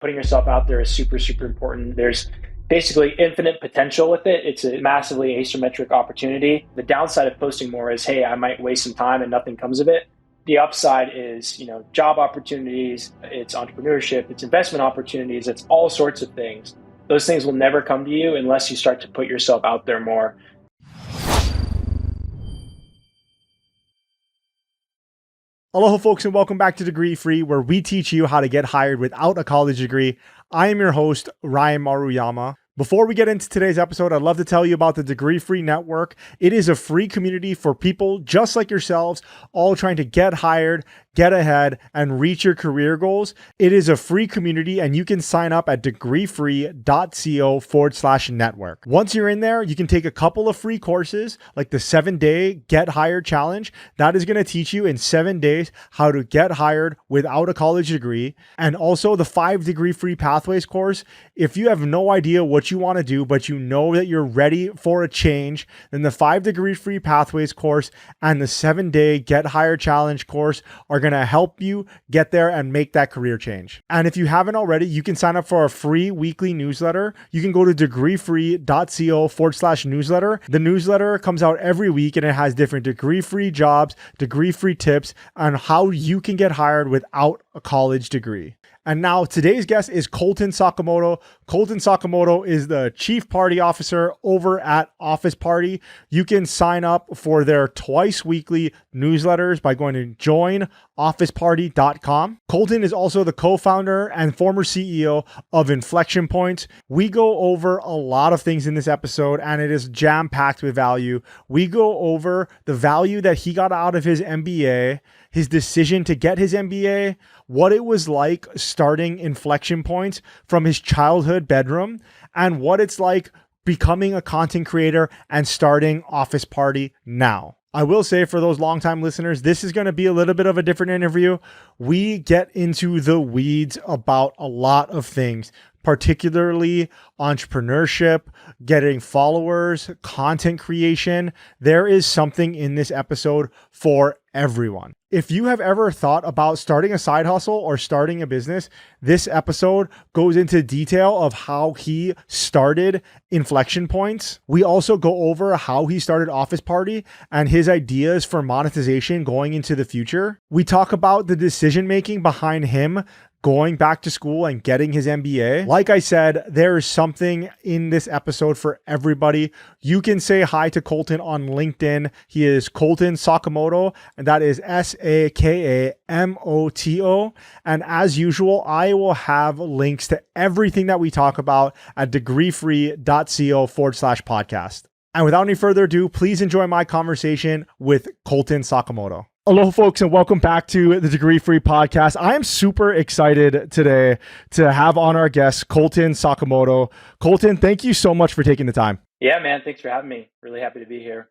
Putting yourself out there is super, super important. There's basically infinite potential with it. It's a massively asymmetric opportunity. The downside of posting more is, hey, I might waste some time and nothing comes of it. The upside is, job opportunities, it's entrepreneurship, it's investment opportunities, it's all sorts of things. Those things will never come to you unless you start to put yourself out there more. Aloha, folks, and welcome back to Degree Free, where we teach you how to get hired without a college degree. I am your host, Ryan Maruyama. Before we get into today's episode, I'd love to tell you about the Degree Free Network. It is a free community for people just like yourselves, all trying to get hired, get ahead, and reach your career goals. It is a free community, and you can sign up at degreefree.co/network. Once you're in there, you can take a couple of free courses, like the 7-day Get Hired Challenge. That is going to teach you in 7 days how to get hired without a college degree. And also the 5 Degree Free Pathways course. If you have no idea what you want to do, but you know that you're ready for a change, then the 5 Degree Free Pathways course and the 7-day Get Hired Challenge course are going to help you get there and make that career change. And if you haven't already, you can sign up for a free weekly newsletter. You can go to degreefree.co/newsletter. The newsletter comes out every week, and it has different degree-free jobs, degree-free tips on how you can get hired without a college degree. And now today's guest is Colton Sakamoto. Colton Sakamoto is the Chief Party Officer over at Office Party. You can sign up for their twice weekly newsletters by going to joinofficeparty.com. Colton is also the co-founder and former CEO of Inflection Points. We go over a lot of things in this episode, and it is jam-packed with value. We go over the value that he got out of his MBA, his decision to get his MBA, what it was like starting Inflection Points from his childhood bedroom, and what it's like becoming a content creator and starting Office Party now. I will say, for those longtime listeners, this is going to be a little bit of a different interview. We get into the weeds about a lot of things, particularly entrepreneurship, getting followers, content creation. There is something in this episode for everyone. If you have ever thought about starting a side hustle or starting a business, this episode goes into detail of how he started Inflection Points. We also go over how he started Office Party and his ideas for monetization going into the future. We talk about the decision making behind him going back to school and getting his MBA. Like I said, there is something in this episode for everybody. You can say hi to Colton on LinkedIn. He is Colton Sakamoto, and that is Sakamoto. And as usual, I will have links to everything that we talk about at degreefree.co/podcast. And without any further ado, please enjoy my conversation with Colton Sakamoto. Aloha, folks, and welcome back to the Degree Free Podcast. I am super excited today to have on our guest, Colton Sakamoto. Colton, thank you so much for taking the time. Yeah, man. Thanks for having me. Really happy to be here.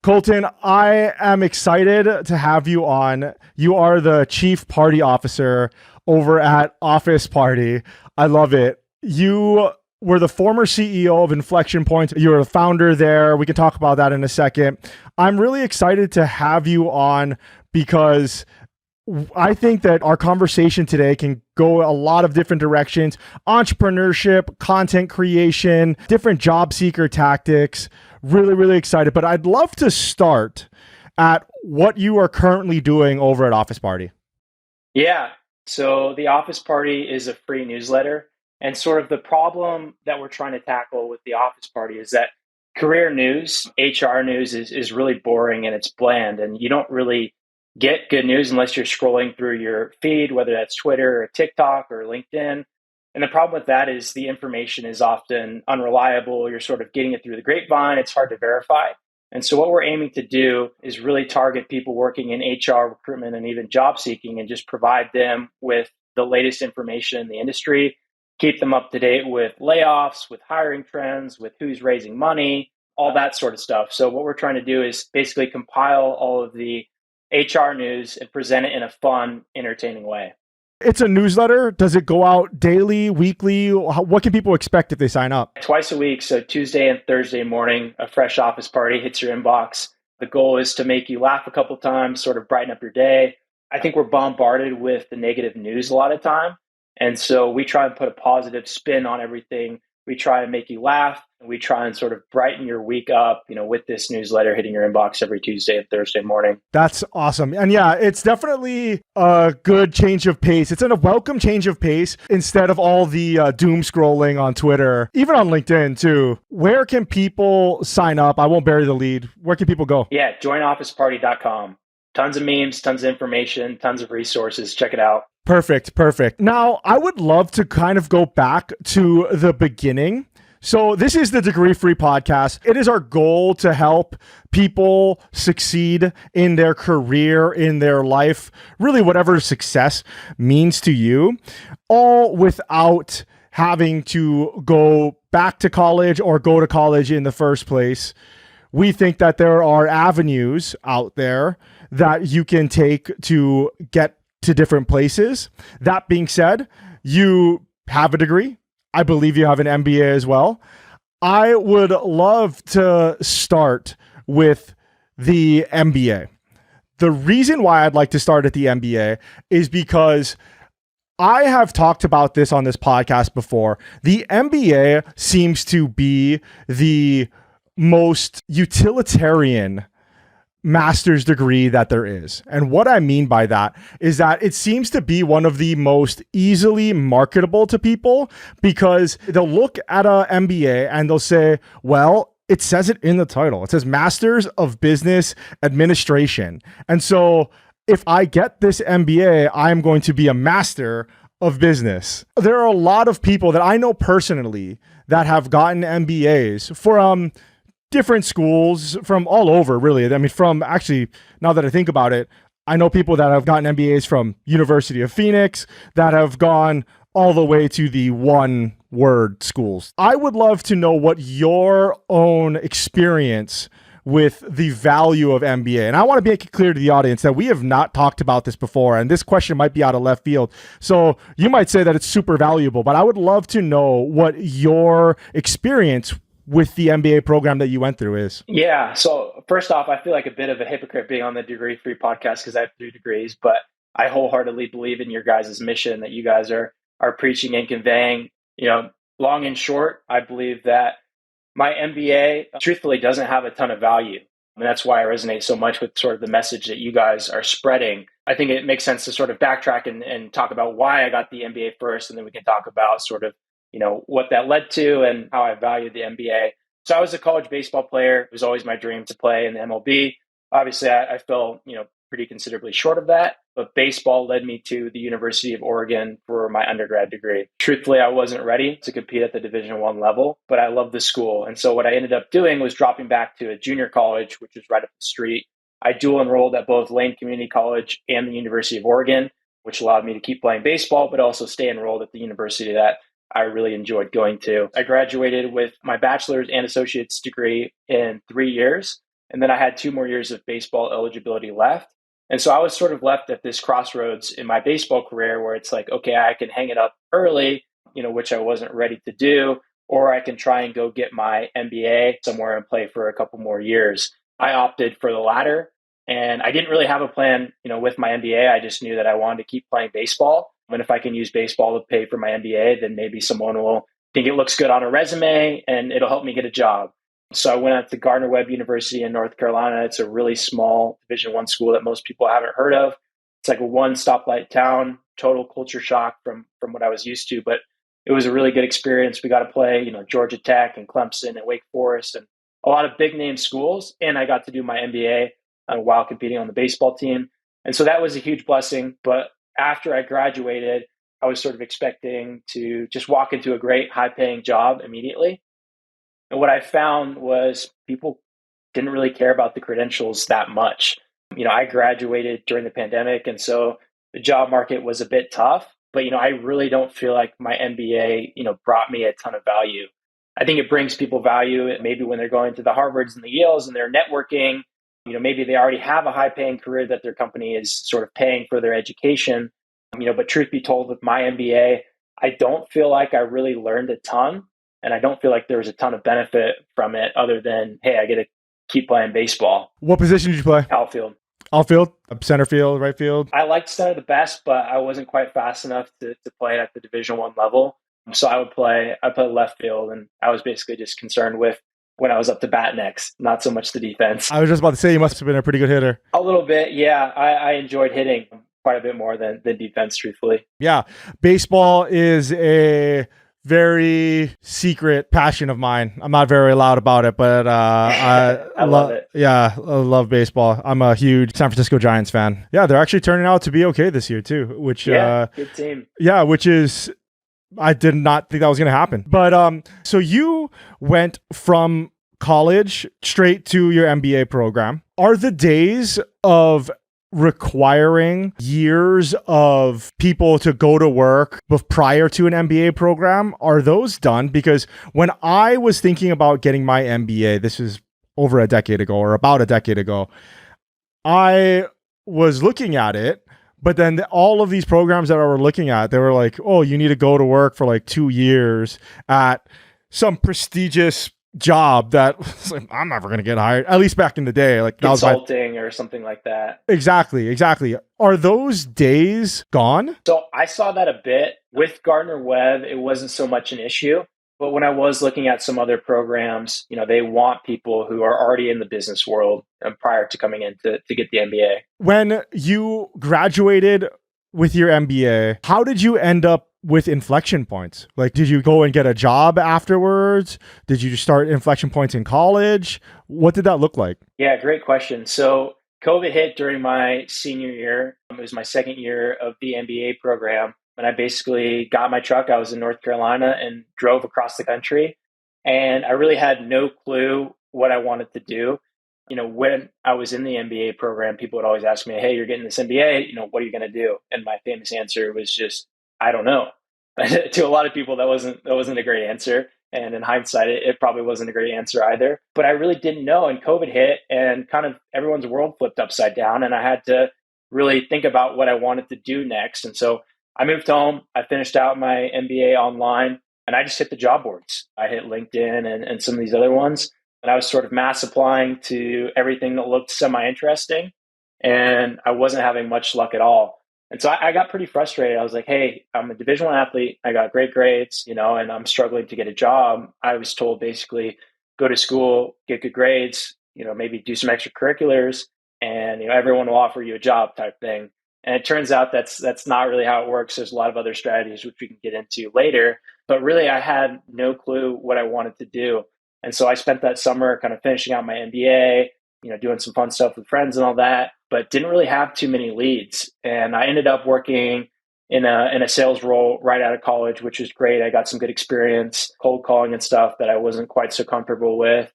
Colton, I am excited to have you on. You are the Chief Party Officer over at Office Party. I love it. You were the former CEO of Inflection Points. You were the founder there. We can talk about that in a second. I'm really excited to have you on because I think that our conversation today can go a lot of different directions: entrepreneurship, content creation, different job seeker tactics. Really, really excited. But I'd love to start at what you are currently doing over at Office Party. Yeah. So the Office Party is a free newsletter. And sort of the problem that we're trying to tackle with the Office Party is that career news, HR news is really boring and it's bland. And you don't really get good news unless you're scrolling through your feed, whether that's Twitter or TikTok or LinkedIn. And the problem with that is the information is often unreliable. You're sort of getting it through the grapevine. It's hard to verify. And so what we're aiming to do is really target people working in HR, recruitment, and even job seeking, and just provide them with the latest information in the industry, keep them up to date with layoffs, with hiring trends, with who's raising money, all that sort of stuff. So what we're trying to do is basically compile all of the HR news and present it in a fun, entertaining way. It's a newsletter. Does it go out daily, weekly? What can people expect if they sign up? Twice a week. So Tuesday and Thursday morning, a fresh Office Party hits your inbox. The goal is to make you laugh a couple times, sort of brighten up your day. I think we're bombarded with the negative news a lot of time. And so we try and put a positive spin on everything. We try and make you laugh. And we try and sort of brighten your week up, with this newsletter hitting your inbox every Tuesday and Thursday morning. That's awesome. And yeah, it's definitely a good change of pace. It's a welcome change of pace instead of all the doom scrolling on Twitter, even on LinkedIn too. Where can people sign up? I won't bury the lead. Where can people go? Yeah, joinofficeparty.com. Tons of memes, tons of information, tons of resources. Check it out. Perfect. Now, I would love to kind of go back to the beginning. So this is the Degree Free Podcast. It is our goal to help people succeed in their career, in their life, really whatever success means to you, all without having to go back to college or go to college in the first place. We think that there are avenues out there that you can take to get to different places. That being said, you have a degree. I believe you have an MBA as well. I would love to start with the MBA. The reason why I'd like to start at the MBA is because I have talked about this on this podcast before. The MBA seems to be the most utilitarian master's degree that there is. And what I mean by that is that it seems to be one of the most easily marketable to people, because they'll look at a MBA and they'll say, well, it says it in the title. It says Masters of Business Administration. And so if I get this MBA, I'm going to be a master of business. There are a lot of people that I know personally that have gotten MBAs from different schools from all over, really. I mean, from actually, now that I think about it, I know people that have gotten MBAs from University of Phoenix that have gone all the way to the one word schools. I would love to know what your own experience with the value of MBA. And I want to make it clear to the audience that we have not talked about this before, and this question might be out of left field. So you might say that it's super valuable, but I would love to know what your experience with the MBA program that you went through is. Yeah. So first off, I feel like a bit of a hypocrite being on the Degree Free Podcast because I have 3 degrees, but I wholeheartedly believe in your guys' mission that you guys are preaching and conveying. Long and short, I believe that my MBA truthfully doesn't have a ton of value. And that's why I resonate so much with sort of the message that you guys are spreading. I think it makes sense to sort of backtrack and talk about why I got the MBA first, and then we can talk about sort of what that led to and how I valued the MBA. So I was a college baseball player. It was always my dream to play in the MLB. Obviously, I fell, pretty considerably short of that, but baseball led me to the University of Oregon for my undergrad degree. Truthfully, I wasn't ready to compete at the Division I level, but I loved the school. And so what I ended up doing was dropping back to a junior college, which was right up the street. I dual enrolled at both Lane Community College and the University of Oregon, which allowed me to keep playing baseball, but also stay enrolled at the university that I really enjoyed going to. I graduated with my bachelor's and associate's degree in 3 years. And then I had 2 more years of baseball eligibility left. And so I was sort of left at this crossroads in my baseball career where it's like, okay, I can hang it up early, which I wasn't ready to do, or I can try and go get my MBA somewhere and play for a couple more years. I opted for the latter. And I didn't really have a plan, with my MBA. I just knew that I wanted to keep playing baseball. And if I can use baseball to pay for my MBA, then maybe someone will think it looks good on a resume and it'll help me get a job. So I went out to Gardner-Webb University in North Carolina. It's a really small Division I school that most people haven't heard of. It's like a 1 stoplight town, total culture shock from what I was used to. But it was a really good experience. We got to play, Georgia Tech and Clemson and Wake Forest and a lot of big name schools. And I got to do my MBA while competing on the baseball team. And so that was a huge blessing. But after I graduated, I was sort of expecting to just walk into a great high-paying job immediately. And what I found was people didn't really care about the credentials that much. I graduated during the pandemic, and so the job market was a bit tough. But, I really don't feel like my MBA, brought me a ton of value. I think it brings people value maybe when they're going to the Harvards and the Yales and they're networking. Maybe they already have a high-paying career that their company is sort of paying for their education. But truth be told, with my MBA, I don't feel like I really learned a ton. And I don't feel like there was a ton of benefit from it other than, hey, I get to keep playing baseball. What position did you play? Outfield. Outfield, center field, right field. I liked center the best, but I wasn't quite fast enough to play it at the Division 1 level. So I play left field, and I was basically just concerned with when I was up to bat next, not so much the defense. I was just about to say you must have been a pretty good hitter. A little bit, yeah. I enjoyed hitting quite a bit more than defense, truthfully. Yeah, baseball is a very secret passion of mine. I'm not very loud about it, but I love it. Yeah, I love baseball. I'm a huge San Francisco Giants fan. Yeah, they're actually turning out to be okay this year too, which good team. Yeah, which is I did not think that was going to happen. But so you went from college straight to your MBA program. Are the days of requiring years of people to go to work prior to an MBA program, are those done? Because when I was thinking about getting my MBA, this is over a decade ago or about a decade ago, I was looking at it, but then all of these programs that I were looking at, they were like, oh, you need to go to work for like 2 years at some prestigious job that like, I'm never going to get hired, at least back in the day, like consulting or something like that. Exactly. Are those days gone? So I saw that a bit with Gardner Webb. It wasn't so much an issue, but when I was looking at some other programs, they want people who are already in the business world prior to coming in to get the MBA. When you graduated with your MBA, how did you end up with Inflection Points? Like, did you go and get a job afterwards? Did you start Inflection Points in college? What did that look like? Yeah, great question. So COVID hit during my senior year. It was my second year of the MBA program. And I basically got my truck. I was in North Carolina and drove across the country. And I really had no clue what I wanted to do. When I was in the MBA program, people would always ask me, hey, you're getting this MBA, what are you going to do? And my famous answer was just, I don't know. To a lot of people, that wasn't a great answer. And in hindsight, it probably wasn't a great answer either. But I really didn't know. And COVID hit and kind of everyone's world flipped upside down. And I had to really think about what I wanted to do next. And so I moved home. I finished out my MBA online and I just hit the job boards. I hit LinkedIn and some of these other ones. And I was sort of mass applying to everything that looked semi-interesting. And I wasn't having much luck at all. And so I got pretty frustrated. I was like, hey, I'm a Division 1 athlete. I got great grades, and I'm struggling to get a job. I was told basically go to school, get good grades, maybe do some extracurriculars, and everyone will offer you a job type thing. And it turns out that's not really how it works. There's a lot of other strategies which we can get into later. But really, I had no clue what I wanted to do. And so I spent that summer kind of finishing out my MBA, doing some fun stuff with friends and all that, but didn't really have too many leads. And I ended up working in a sales role right out of college, which was great. I got some good experience, cold calling and stuff that I wasn't quite so comfortable with,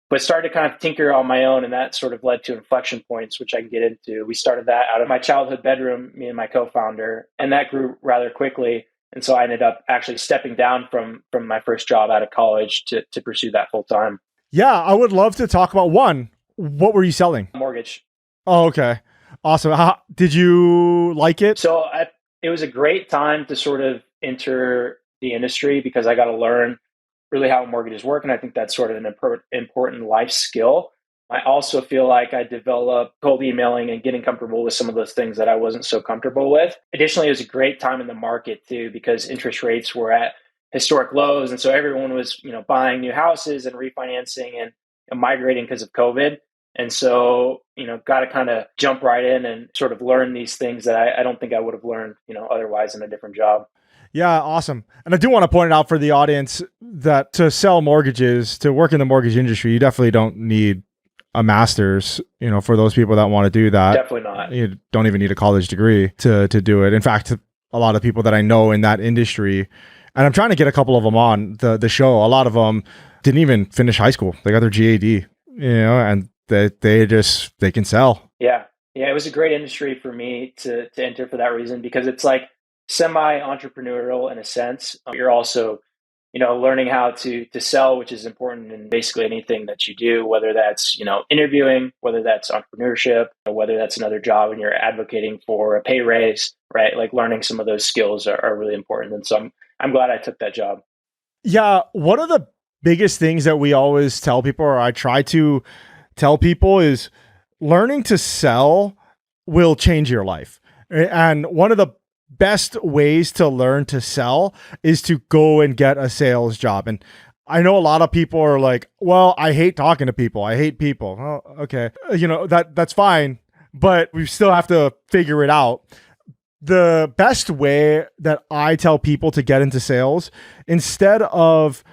but started to kind of tinker on my own. And that sort of led to Inflection Points, which I can get into. We started that out of my childhood bedroom, me and my co-founder, and that grew rather quickly. And so I ended up actually stepping down from my first job out of college to pursue that full time. Yeah, I would love to talk about one. What were you selling? Mortgage. Oh, okay. Awesome. Did you like it? So it was a great time to sort of enter the industry because I got to learn really how mortgages work. And I think that's sort of an important life skill. I also feel like I developed cold emailing and getting comfortable with some of those things that I wasn't so comfortable with. Additionally, it was a great time in the market too, because interest rates were at historic lows. And so everyone was, buying new houses and refinancing and migrating because of COVID. And so, got to kind of jump right in and sort of learn these things that I don't think I would have learned, otherwise in a different job. Yeah, awesome. And I do want to point it out for the audience that to sell mortgages, to work in the mortgage industry, you definitely don't need a master's, for those people that want to do that. Definitely not. You don't even need a college degree to do it. In fact, a lot of people that I know in that industry, and I'm trying to get a couple of them on the show, a lot of them didn't even finish high school. They got their GAD, and they can sell. Yeah. It was a great industry for me to enter for that reason, because it's like semi-entrepreneurial in a sense. You're also, learning how to sell, which is important in basically anything that you do, whether that's, interviewing, whether that's entrepreneurship, whether that's another job and you're advocating for a pay raise, right? Like learning some of those skills are really important. And so I'm glad I took that job. Yeah. One of the biggest things that we always tell people, or I try to tell people, is learning to sell will change your life. And one of the best ways to learn to sell is to go and get a sales job. And I know a lot of people are like, well, I hate talking to people. I hate people. Oh, okay. That's fine, but we still have to figure it out. The best way that I tell people to get into sales, instead of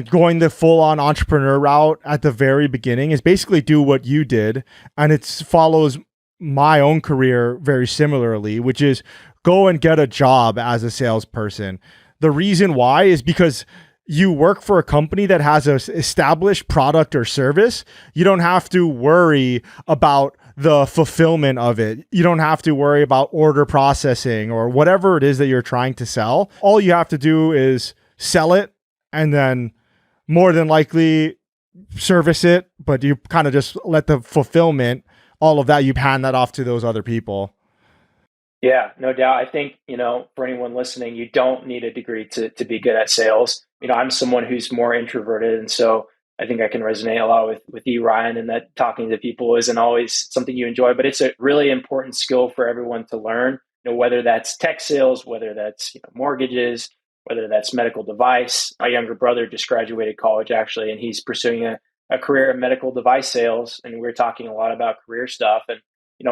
going the full on entrepreneur route at the very beginning, is basically do what you did. And it follows my own career very similarly, which is go and get a job as a salesperson. The reason why is because you work for a company that has an established product or service. You don't have to worry about the fulfillment of it. You don't have to worry about order processing or whatever it is that you're trying to sell. All you have to do is sell it, and then more than likely service it, but you kind of just let the fulfillment, all of that, you hand that off to those other people. Yeah, no doubt. I think, for anyone listening, you don't need a degree to be good at sales. I'm someone who's more introverted. And so I think I can resonate a lot with you, Ryan, and that talking to people isn't always something you enjoy, but it's a really important skill for everyone to learn, whether that's tech sales, whether that's mortgages, whether that's medical device. My younger brother just graduated college, actually, and he's pursuing a career in medical device sales. And we're talking a lot about career stuff. And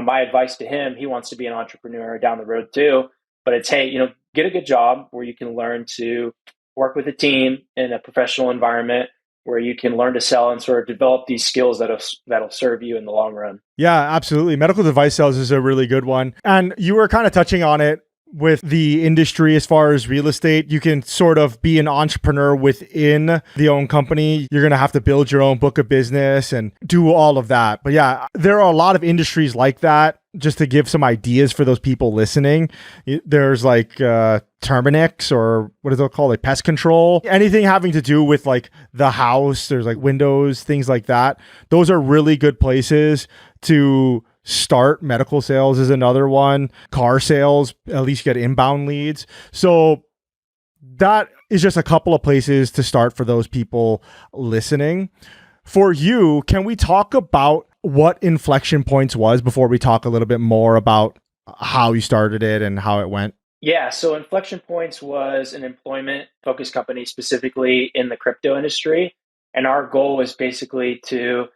my advice to him, he wants to be an entrepreneur down the road too, but it's, hey, get a good job where you can learn to work with a team in a professional environment where you can learn to sell and sort of develop these skills that'll serve you in the long run. Yeah, absolutely. Medical device sales is a really good one. And you were kind of touching on it with the industry as far as real estate. You can sort of be an entrepreneur within the own company. You're going to have to build your own book of business and do all of that. But yeah, there are a lot of industries like that. Just to give some ideas for those people listening, there's like Terminix, or what is it called? Like pest control, anything having to do with like the house. There's like windows, things like that. Those are really good places to start. Medical sales is another one. Car sales, at least get inbound leads. So that is just a couple of places to start for those people listening. For you, can we talk about what Inflection Points was before we talk a little bit more about how you started it and how it went? Yeah, so Inflection Points was an employment-focused company specifically in the crypto industry. And our goal was basically to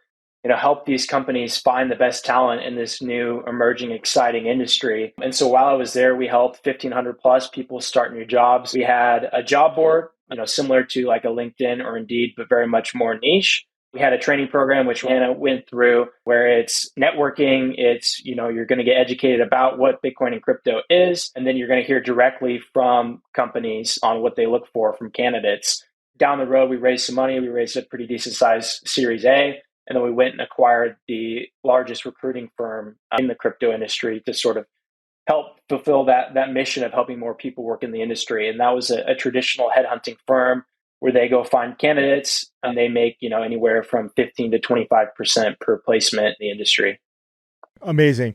help these companies find the best talent in this new emerging, exciting industry. And so while I was there, we helped 1,500 plus people start new jobs. We had a job board, similar to like a LinkedIn or Indeed, but very much more niche. We had a training program, which Hannah went through, where it's networking. It's, you're going to get educated about what Bitcoin and crypto is. And then you're going to hear directly from companies on what they look for from candidates. Down the road, we raised some money. We raised a pretty decent sized Series A. And then we went and acquired the largest recruiting firm in the crypto industry to sort of help fulfill that mission of helping more people work in the industry. And that was a traditional headhunting firm where they go find candidates and they make, anywhere from 15 to 25% per placement in the industry. Amazing.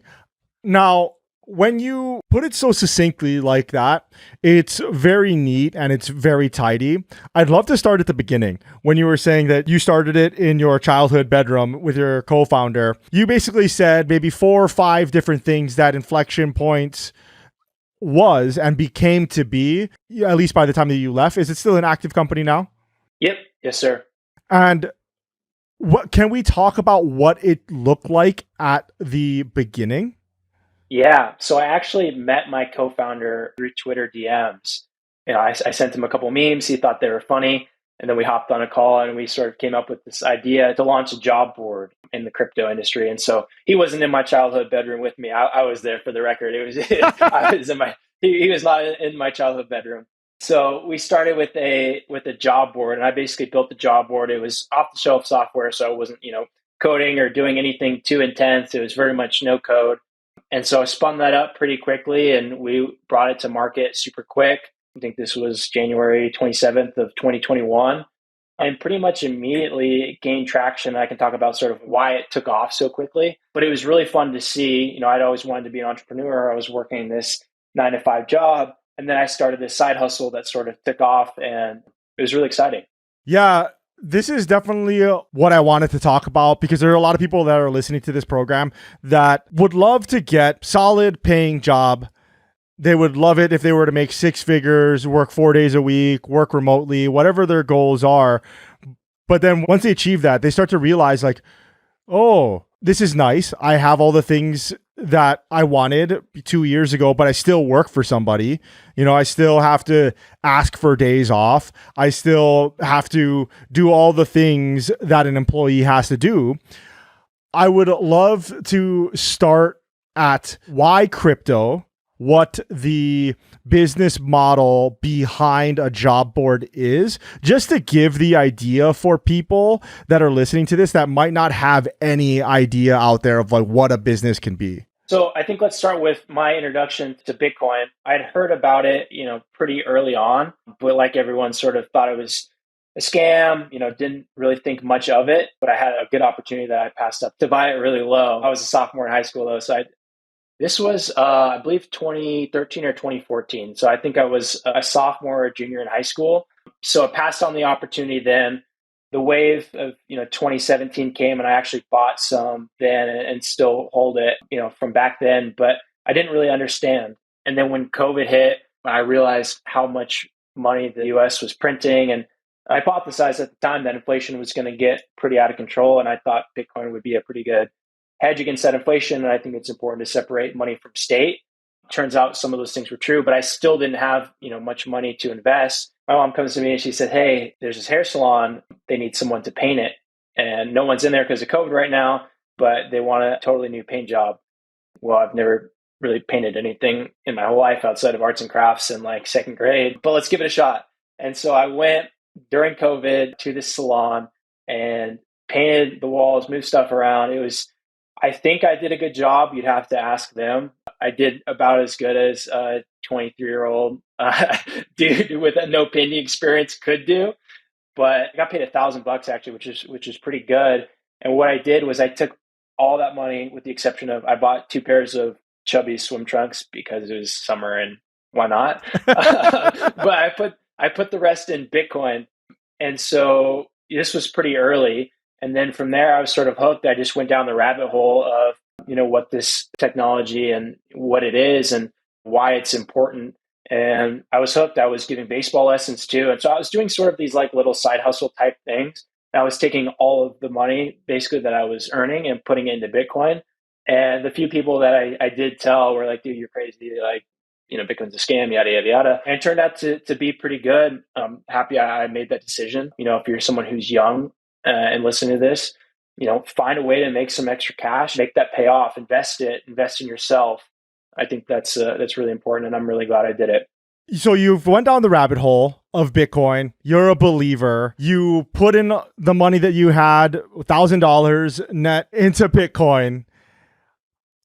Now, when you put it so succinctly like that, it's very neat and it's very tidy. I'd love to start at the beginning. When you were saying that you started it in your childhood bedroom with your co-founder, you basically said maybe 4 or 5 different things that Inflection Points was and became to be, at least by the time that you left. Is it still an active company now? Yep. Yes, sir. And what can we talk about what it looked like at the beginning? Yeah. So I actually met my co-founder through Twitter DMs. I sent him a couple memes. He thought they were funny. And then we hopped on a call and we sort of came up with this idea to launch a job board in the crypto industry. And so he wasn't in my childhood bedroom with me. I was there for the record. It was I was in my he was not in my childhood bedroom. So we started with a job board, and I basically built the job board. It was off the shelf software, so I wasn't coding or doing anything too intense. It was very much no code. And so I spun that up pretty quickly and we brought it to market super quick. I think this was January 27th of 2021. And pretty much immediately it gained traction. I can talk about sort of why it took off so quickly. But it was really fun to see. I'd always wanted to be an entrepreneur. I was working this 9-to-5 job. And then I started this side hustle that sort of took off and it was really exciting. Yeah. This is definitely what I wanted to talk about because there are a lot of people that are listening to this program that would love to get solid paying job. They would love it if they were to make six figures, work 4 days a week, work remotely, whatever their goals are. But then once they achieve that, they start to realize like, oh, this is nice. I have all the things that I wanted 2 years ago, but I still work for somebody. I still have to ask for days off. I still have to do all the things that an employee has to do. I would love to start at why crypto, what the business model behind a job board is, just to give the idea for people that are listening to this that might not have any idea out there of like what a business can be. So I think let's start with my introduction to Bitcoin. I'd heard about it, pretty early on, but like everyone sort of thought it was a scam, didn't really think much of it, but I had a good opportunity that I passed up to buy it really low. I was a sophomore in high school though, so this was, I believe, 2013 or 2014. So I think I was a sophomore or junior in high school. So I passed on the opportunity then. The wave of 2017 came, and I actually bought some then and still hold it from back then. But I didn't really understand. And then when COVID hit, I realized how much money the U.S. was printing, and I hypothesized at the time that inflation was going to get pretty out of control, and I thought Bitcoin would be a pretty good hedge against that inflation. And I think it's important to separate money from state. Turns out some of those things were true, but I still didn't have, much money to invest. My mom comes to me and she said, "Hey, there's this hair salon. They need someone to paint it. And no one's in there because of COVID right now, but they want a totally new paint job." Well, I've never really painted anything in my whole life outside of arts and crafts in like second grade, but let's give it a shot. And so I went during COVID to this salon and painted the walls, moved stuff around. I think I did a good job. You'd have to ask them. I did about as good as a 23-year-old dude with no painting experience could do. But I got paid $1,000 actually, which is pretty good. And what I did was I took all that money, with the exception of I bought 2 pairs of chubby swim trunks because it was summer and why not? But I put the rest in Bitcoin, and so this was pretty early. And then from there, I was sort of hooked. I just went down the rabbit hole of, what this technology and what it is and why it's important. And I was hooked. I was giving baseball lessons too. And so I was doing sort of these like little side hustle type things. I was taking all of the money basically that I was earning and putting it into Bitcoin. And the few people that I did tell were like, "Dude, you're crazy. Like, Bitcoin's a scam, yada, yada, yada." And it turned out to be pretty good. I'm happy I made that decision. If you're someone who's young and listening to this, find a way to make some extra cash, make that pay off, invest in yourself. I think that's really important, and I'm really glad I did it. So you've went down the rabbit hole of Bitcoin. You're a believer. You put in the money that you had, $1,000 net into Bitcoin.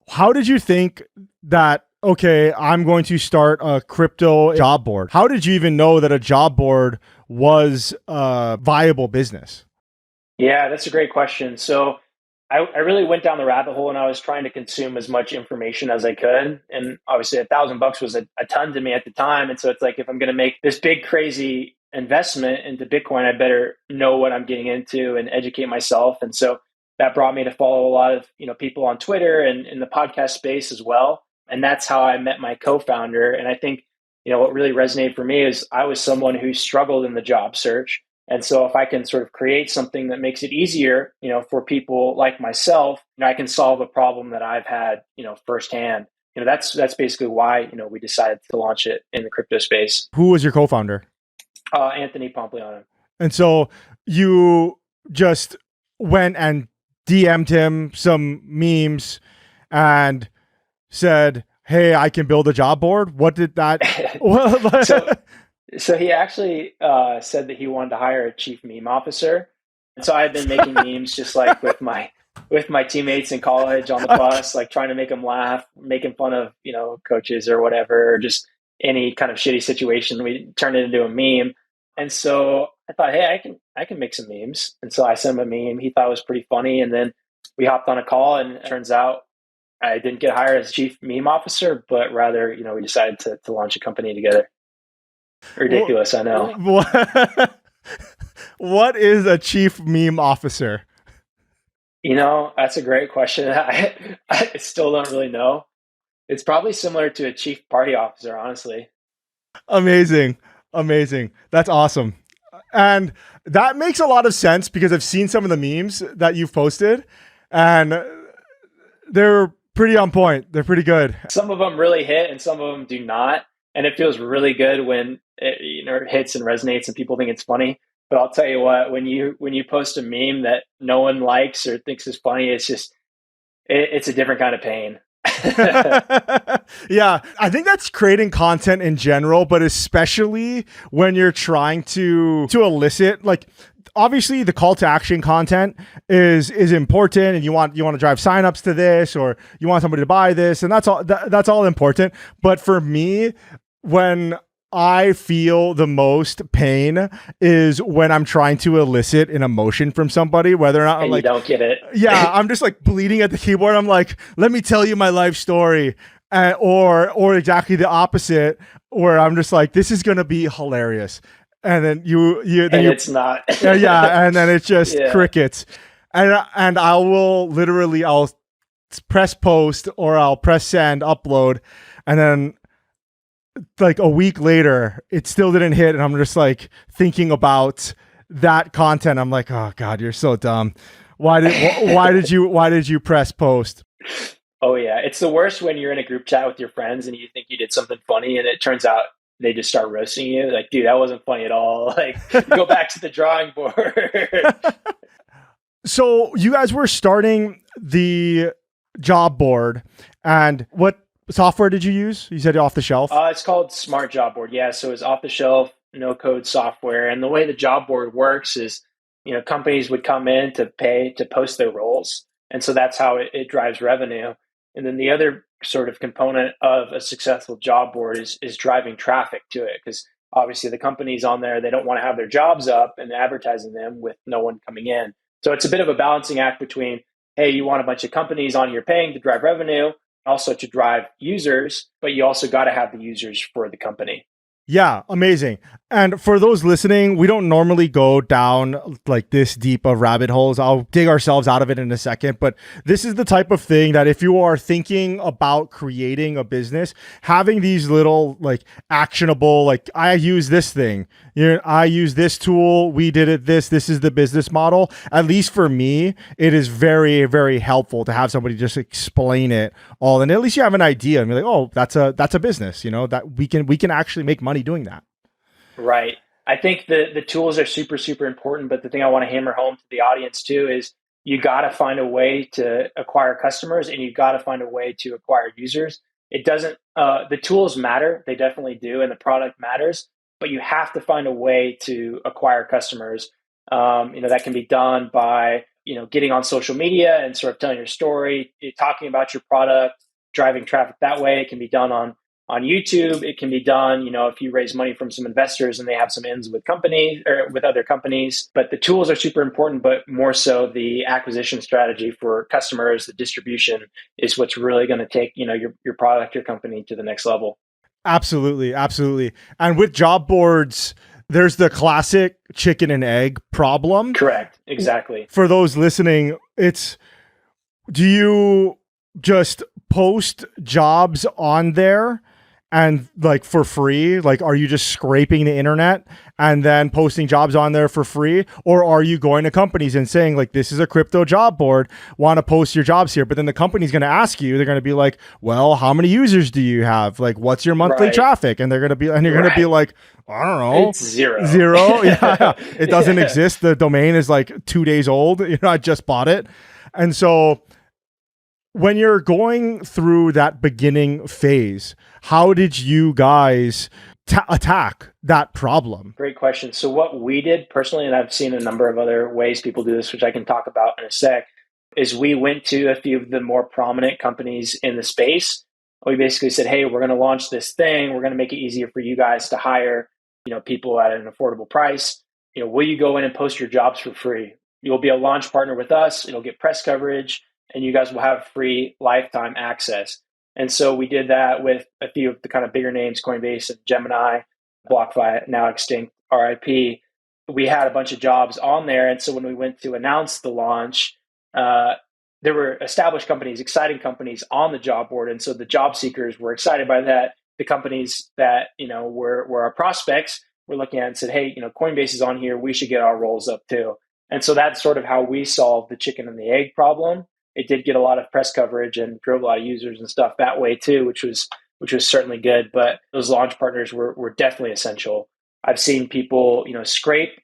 How did you think that, okay, I'm going to start a crypto job board? How did you even know that a job board was a viable business? Yeah, that's a great question. So I really went down the rabbit hole, and I was trying to consume as much information as I could. And obviously $1,000 was a ton to me at the time. And so it's like, if I'm going to make this big, crazy investment into Bitcoin, I better know what I'm getting into and educate myself. And so that brought me to follow a lot of, people on Twitter and in the podcast space as well. And that's how I met my co-founder. And I think, what really resonated for me is I was someone who struggled in the job search. And so if I can sort of create something that makes it easier, for people like myself, I can solve a problem that I've had, firsthand. That's basically why, we decided to launch it in the crypto space. Who was your co-founder? Anthony Pompliano. And so you just went and DM'd him some memes and said, "Hey, I can build a job board." What did that? So he actually said that he wanted to hire a chief meme officer. And so I had been making memes just like with my teammates in college on the bus, like trying to make them laugh, making fun of, coaches or whatever, or just any kind of shitty situation. We turned it into a meme. And so I thought, hey, I can make some memes. And so I sent him a meme. He thought it was pretty funny. And then we hopped on a call, and it turns out I didn't get hired as chief meme officer, but rather, we decided to launch a company together. Ridiculous, I know. What is a chief meme officer? That's a great question. I still don't really know. It's probably similar to a chief party officer, honestly. Amazing. Amazing. That's awesome. And that makes a lot of sense because I've seen some of the memes that you've posted and they're pretty on point. They're pretty good. Some of them really hit and some of them do not. And it feels really good when it hits and resonates and people think it's funny. But I'll tell you what, when you post a meme that no one likes or thinks is funny, it's a different kind of pain. Yeah, I think that's creating content in general, but especially when you're trying to elicit like obviously the call to action content is important and you want to drive signups to this or you want somebody to buy this and that's all important. But for me, when I feel the most pain is when I'm trying to elicit an emotion from somebody, whether or not I'm And like, you don't get it. yeah, I'm just like bleeding at the keyboard. I'm like, let me tell you my life story, or exactly the opposite, where I'm just like, this is gonna be hilarious, and then It's not. yeah, and then it's just Yeah. crickets, and I'll press post or I'll press send upload, and then like a week later, it still didn't hit, and I'm just like thinking about that content. I'm like, oh god, you're so dumb. Why did you press post? Oh yeah, it's the worst when you're in a group chat with your friends and you think you did something funny and it turns out they just start roasting you. Like, dude, that wasn't funny at all. Like, go back to the drawing board. So you guys were starting the job board, and what software did you use? You said off the shelf. It's called Smart Job Board. Yeah, so it's off the shelf, no code software. And the way the job board works is, companies would come in to pay to post their roles. And so that's how it drives revenue. And then the other sort of component of a successful job board is driving traffic to it. Because obviously the companies on there, they don't want to have their jobs up and advertising them with no one coming in. So it's a bit of a balancing act between, hey, you want a bunch of companies on here paying to drive revenue, also to drive users, but you also got to have the users for the company. Yeah, amazing. And for those listening, we don't normally go down like this deep of rabbit holes. I'll dig ourselves out of it in a second. But this is the type of thing that if you are thinking about creating a business, having these little like actionable, like I use this thing, I use this tool, we did it this is the business model. At least for me, it is very, very helpful to have somebody just explain it all. And at least you have an idea and be like, oh, that's a business, that we can actually make money doing that. Right. I think the tools are super, super important. But the thing I want to hammer home to the audience too is you got to find a way to acquire customers and you got to find a way to acquire users. It doesn't, the tools matter. They definitely do. And the product matters, but you have to find a way to acquire customers. That can be done by, getting on social media and sort of telling your story, talking about your product, driving traffic that way. It can be done on YouTube. It can be done, if you raise money from some investors and they have some ins with companies or with other companies. But the tools are super important, but more so the acquisition strategy for customers, the distribution is what's really going to take, your product, your company to the next level. Absolutely, absolutely. And with job boards, there's the classic chicken and egg problem. Correct. Exactly. For those listening, do you just post jobs on there and like for free? Like, are you just scraping the internet and then posting jobs on there for free? Or are you going to companies and saying like, this is a crypto job board, want to post your jobs here? But then the company's going to ask you, they're going to be like, well, how many users do you have? Like, what's your monthly traffic? And you're going to be like, I don't know. It's zero. Zero. Yeah. It doesn't Yeah. exist. The domain is like 2 days old. I just bought it. And so when you're going through that beginning phase, how did you guys attack that problem? Great question. So what we did personally, and I've seen a number of other ways people do this, which I can talk about in a sec, is we went to a few of the more prominent companies in the space. We basically said, hey, we're going to launch this thing. We're going to make it easier for you guys to hire, people at an affordable price. Will you go in and post your jobs for free? You'll be a launch partner with us. It'll get press coverage and you guys will have free lifetime access. And so we did that with a few of the kind of bigger names, Coinbase and Gemini, BlockFi, now extinct, RIP. we had a bunch of jobs on there. And so when we went to announce the launch, uh, there were established companies, exciting companies on the job board. And so the job seekers were excited by that. The companies that, were our prospects were looking at and said, hey, Coinbase is on here. We should get our roles up too. And so that's sort of how we solved the chicken and the egg problem. It did get a lot of press coverage and drove a lot of users and stuff that way too, which was certainly good. But those launch partners were definitely essential. I've seen people, scrape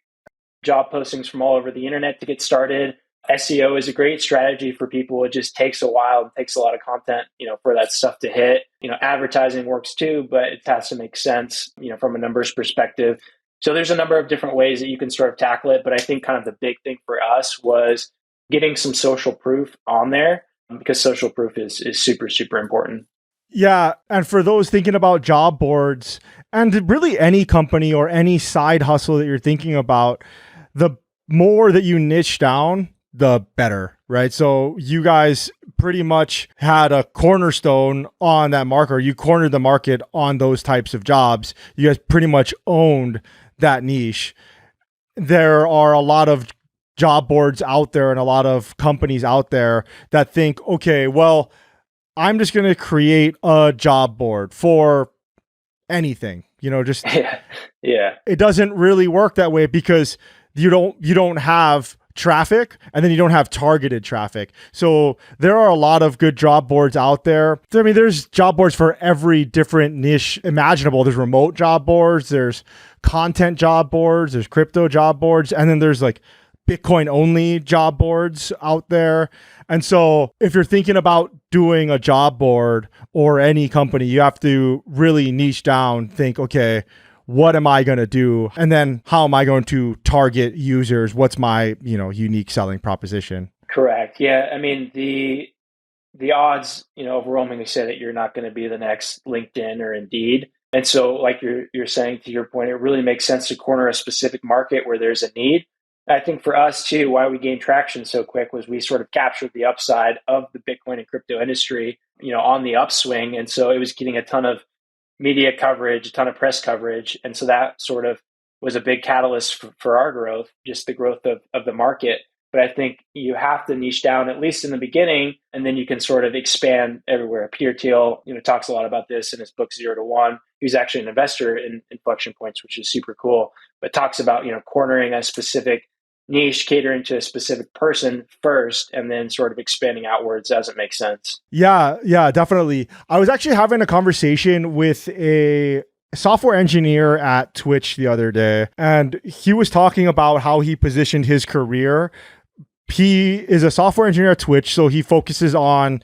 job postings from all over the internet to get started. SEO is a great strategy for people. It just takes a while and takes a lot of content, for that stuff to hit. Advertising works too, but it has to make sense, from a numbers perspective. So there's a number of different ways that you can sort of tackle it. But I think kind of the big thing for us was getting some social proof on there, because social proof is super, super important. Yeah. And for those thinking about job boards and really any company or any side hustle that you're thinking about, the more that you niche down, the better, right? So you guys pretty much had a cornerstone on that market, or you cornered the market on those types of jobs. You guys pretty much owned that niche. There are a lot of job boards out there and a lot of companies out there that think, okay, well, I'm just going to create a job board for anything, just Yeah. it doesn't really work that way, because you don't have traffic, and then you don't have targeted traffic. So there are a lot of good job boards out there. I mean, there's job boards for every different niche imaginable. There's remote job boards, there's content job boards, there's crypto job boards, and then there's like Bitcoin only job boards out there. And so if you're thinking about doing a job board or any company, you have to really niche down, think, okay, what am I going to do? And then how am I going to target users? What's my, unique selling proposition? Correct. Yeah. I mean, the odds, overwhelmingly say that you're not going to be the next LinkedIn or Indeed. And so, like you're saying, to your point, it really makes sense to corner a specific market where there's a need. I think for us too, why we gained traction so quick was we sort of captured the upside of the Bitcoin and crypto industry, on the upswing. And so it was getting a ton of media coverage, a ton of press coverage. And so that sort of was a big catalyst for our growth, just the growth of the market. But I think you have to niche down, at least in the beginning, and then you can sort of expand everywhere. Peter Thiel, talks a lot about this in his book 0 to 1. He's actually an investor in Inflection Points, which is super cool, but talks about, cornering a specific niche, catering to a specific person first, and then sort of expanding outwards as it makes sense. Yeah, definitely. I was actually having a conversation with a software engineer at Twitch the other day, and he was talking about how he positioned his career. He is a software engineer at Twitch, so he focuses on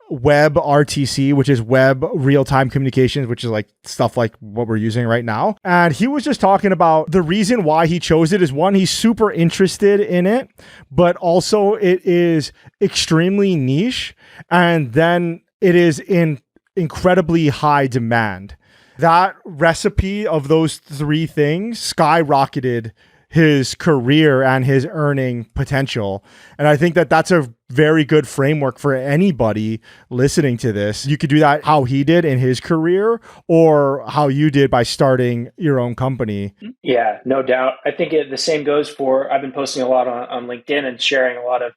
web RTC, which is web real-time communications, which is like stuff like what we're using right now. And he was just talking about the reason why he chose it is, one, he's super interested in it, but also it is extremely niche, and then it is in incredibly high demand. That recipe of those three things skyrocketed his career and his earning potential. And I think that that's a very good framework for anybody listening to this. You could do that how he did in his career, or how you did by starting your own company. Yeah, no doubt. I think the same goes for, I've been posting a lot on LinkedIn and sharing a lot of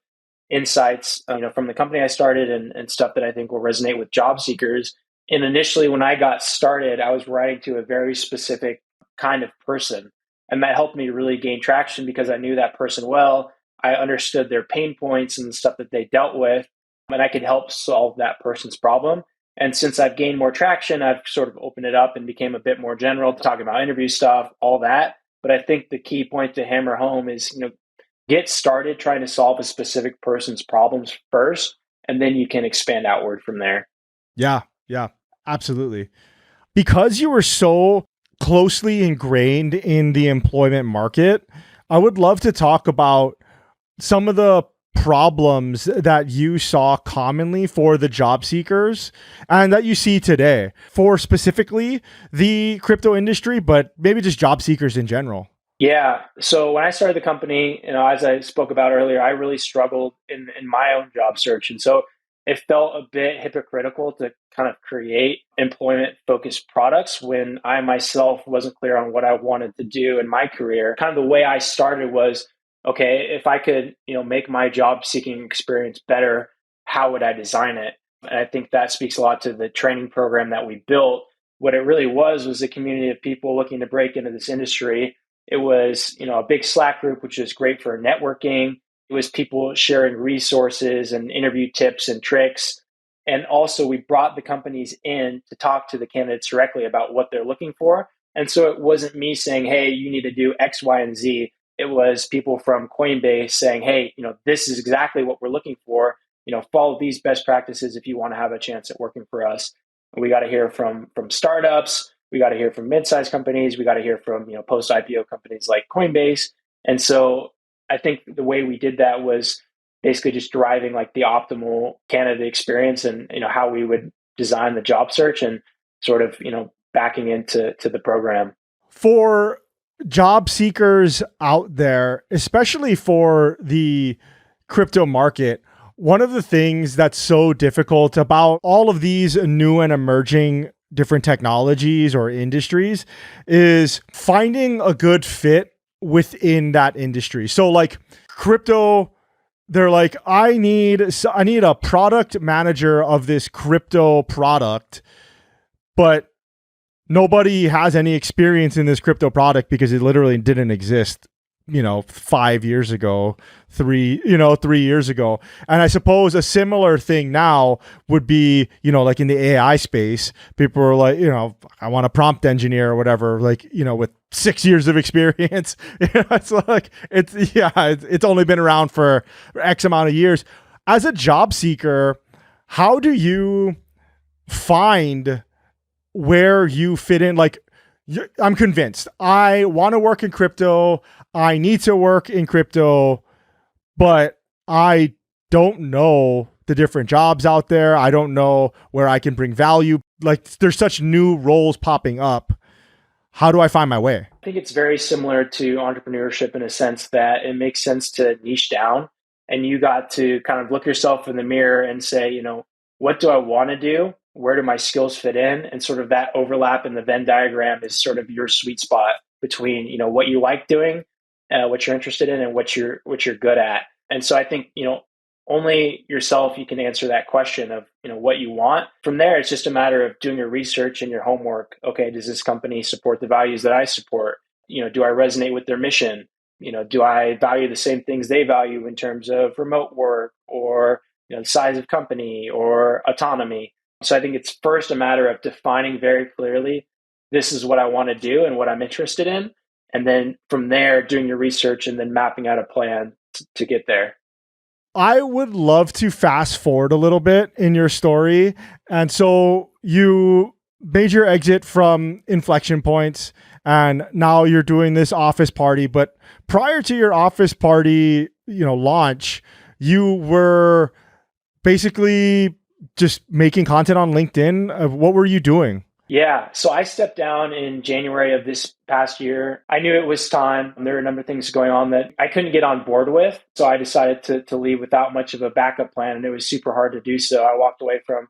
insights, from the company I started, and stuff that I think will resonate with job seekers. And initially, when I got started, I was writing to a very specific kind of person. And that helped me really gain traction because I knew that person well. I understood their pain points and the stuff that they dealt with, and I could help solve that person's problem. And since I've gained more traction, I've sort of opened it up and became a bit more general, talking about interview stuff, all that. But I think the key point to hammer home is, get started trying to solve a specific person's problems first, and then you can expand outward from there. Yeah, absolutely. Because you were so closely ingrained in the employment market, I would love to talk about some of the problems that you saw commonly for the job seekers and that you see today for specifically the crypto industry, but maybe just job seekers in general. Yeah. So when I started the company, as I spoke about earlier, I really struggled in my own job search. And so it felt a bit hypocritical to kind of create employment focused products when I myself wasn't clear on what I wanted to do in my career. Kind of the way I started was, okay, if I could, make my job seeking experience better, how would I design it? And I think that speaks a lot to the training program that we built. What it really was a community of people looking to break into this industry. It was, a big Slack group, which is great for networking. It was people sharing resources and interview tips and tricks. And also, we brought the companies in to talk to the candidates directly about what they're looking for. And so it wasn't me saying, hey, you need to do X, Y, and Z. It was people from Coinbase saying, hey, this is exactly what we're looking for. Follow these best practices if you want to have a chance at working for us. And we got to hear from startups. We got to hear from mid-sized companies. We got to hear from post-IPO companies like Coinbase. And so I think the way we did that was basically just deriving like the optimal candidate experience and how we would design the job search and sort of backing into the program. For job seekers out there, especially for the crypto market, one of the things that's so difficult about all of these new and emerging different technologies or industries is finding a good fit within that industry. So like crypto, they're like, I need a product manager of this crypto product, but nobody has any experience in this crypto product because it literally didn't exist 5 years ago, 3 years ago. And I suppose a similar thing now would be, like in the AI space, people are like, I want a prompt engineer or whatever, like, with 6 years of experience. It's like, it's only been around for X amount of years. As a job seeker, how do you find where you fit in? Like, I'm convinced I want to work in crypto. I need to work in crypto, but I don't know the different jobs out there. I don't know where I can bring value. Like, there's such new roles popping up. How do I find my way? I think it's very similar to entrepreneurship in a sense that it makes sense to niche down, and you got to kind of look yourself in the mirror and say, what do I want to do? Where do my skills fit in? And sort of that overlap in the Venn diagram is sort of your sweet spot between, what you like doing, what you're interested in, and what you're good at. And so I think, only yourself, you can answer that question of, what you want. From there, it's just a matter of doing your research and your homework. Okay, does this company support the values that I support? Do I resonate with their mission? Do I value the same things they value in terms of remote work or, the size of company or autonomy? So I think it's first a matter of defining very clearly, this is what I want to do and what I'm interested in. And then from there, doing your research and then mapping out a plan to get there. I would love to fast forward a little bit in your story. And so you made your exit from Inflection Points and now you're doing this office party. But prior to your office party, launch, you were basically just making content on LinkedIn. What were you doing? Yeah. So I stepped down in January of this past year. I knew it was time. There were a number of things going on that I couldn't get on board with. So I decided to leave without much of a backup plan. And it was super hard to do so. I walked away from,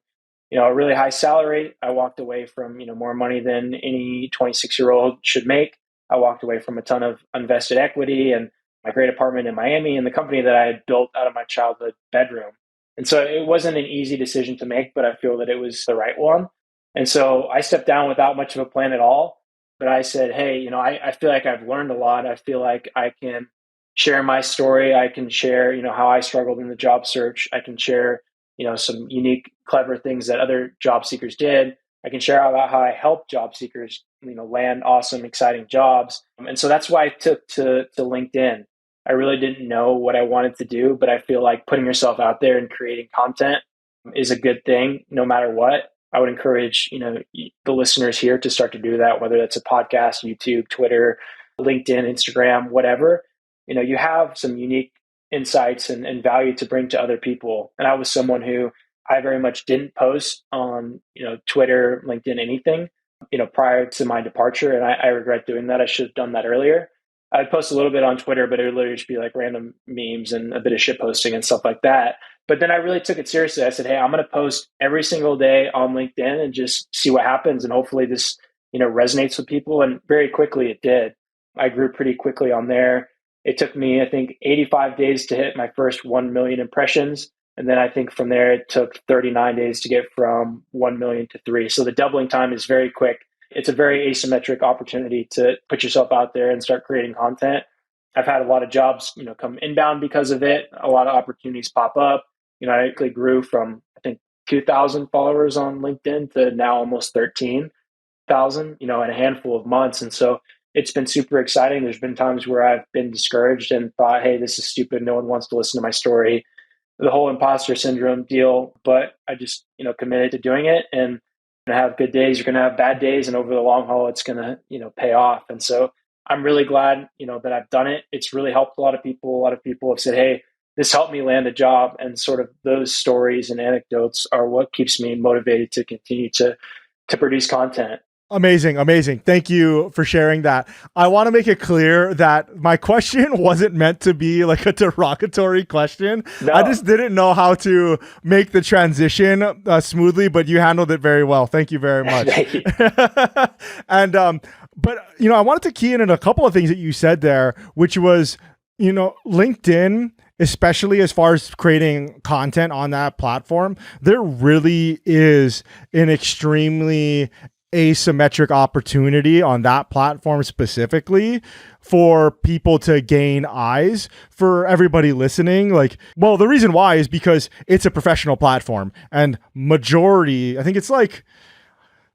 a really high salary. I walked away from, more money than any 26-year-old should make. I walked away from a ton of invested equity and my great apartment in Miami and the company that I had built out of my childhood bedroom. And so it wasn't an easy decision to make, but I feel that it was the right one. And so I stepped down without much of a plan at all. But I said, hey, I feel like I've learned a lot. I feel like I can share my story. I can share, how I struggled in the job search. I can share, some unique, clever things that other job seekers did. I can share about how I helped job seekers, land awesome, exciting jobs. And so that's why I took to LinkedIn. I really didn't know what I wanted to do, but I feel like putting yourself out there and creating content is a good thing, no matter what. I would encourage, the listeners here to start to do that, whether that's a podcast, YouTube, Twitter, LinkedIn, Instagram, whatever. You have some unique insights and value to bring to other people. And I was someone who I very much didn't post on, Twitter, LinkedIn, anything, prior to my departure. And I regret doing that. I should have done that earlier. I'd post a little bit on Twitter, but it would literally just be like random memes and a bit of shit posting and stuff like that. But then I really took it seriously. I said, hey, I'm going to post every single day on LinkedIn and just see what happens. And hopefully this, resonates with people. And very quickly it did. I grew pretty quickly on there. It took me, I think, 85 days to hit my first 1 million impressions. And then I think from there, it took 39 days to get from 1 million to 3. So the doubling time is very quick. It's a very asymmetric opportunity to put yourself out there and start creating content. I've had a lot of jobs, come inbound because of it. A lot of opportunities pop up. I quickly grew from, I think, 2,000 followers on LinkedIn to now almost 13,000, in a handful of months. And so it's been super exciting. There's been times where I've been discouraged and thought, hey, this is stupid. No one wants to listen to my story. The whole imposter syndrome deal. But I just, committed to doing it. And to have good days, you're going to have bad days. And over the long haul, it's going to, pay off. And so I'm really glad, that I've done it. It's really helped a lot of people. A lot of people have said, hey, this helped me land a job. And sort of those stories and anecdotes are what keeps me motivated to continue to produce content. Amazing. Thank you for sharing that. I want to make it clear that my question wasn't meant to be like a derogatory question. No. I just didn't know how to make the transition smoothly, but you handled it very well. Thank you very much. Thank you. And, but, I wanted to key in on a couple of things that you said there, which was, LinkedIn, especially as far as creating content on that platform, there really is an extremely asymmetric opportunity on that platform specifically for people to gain eyes. For everybody listening, the reason why is because it's a professional platform, and majority, I think it's like,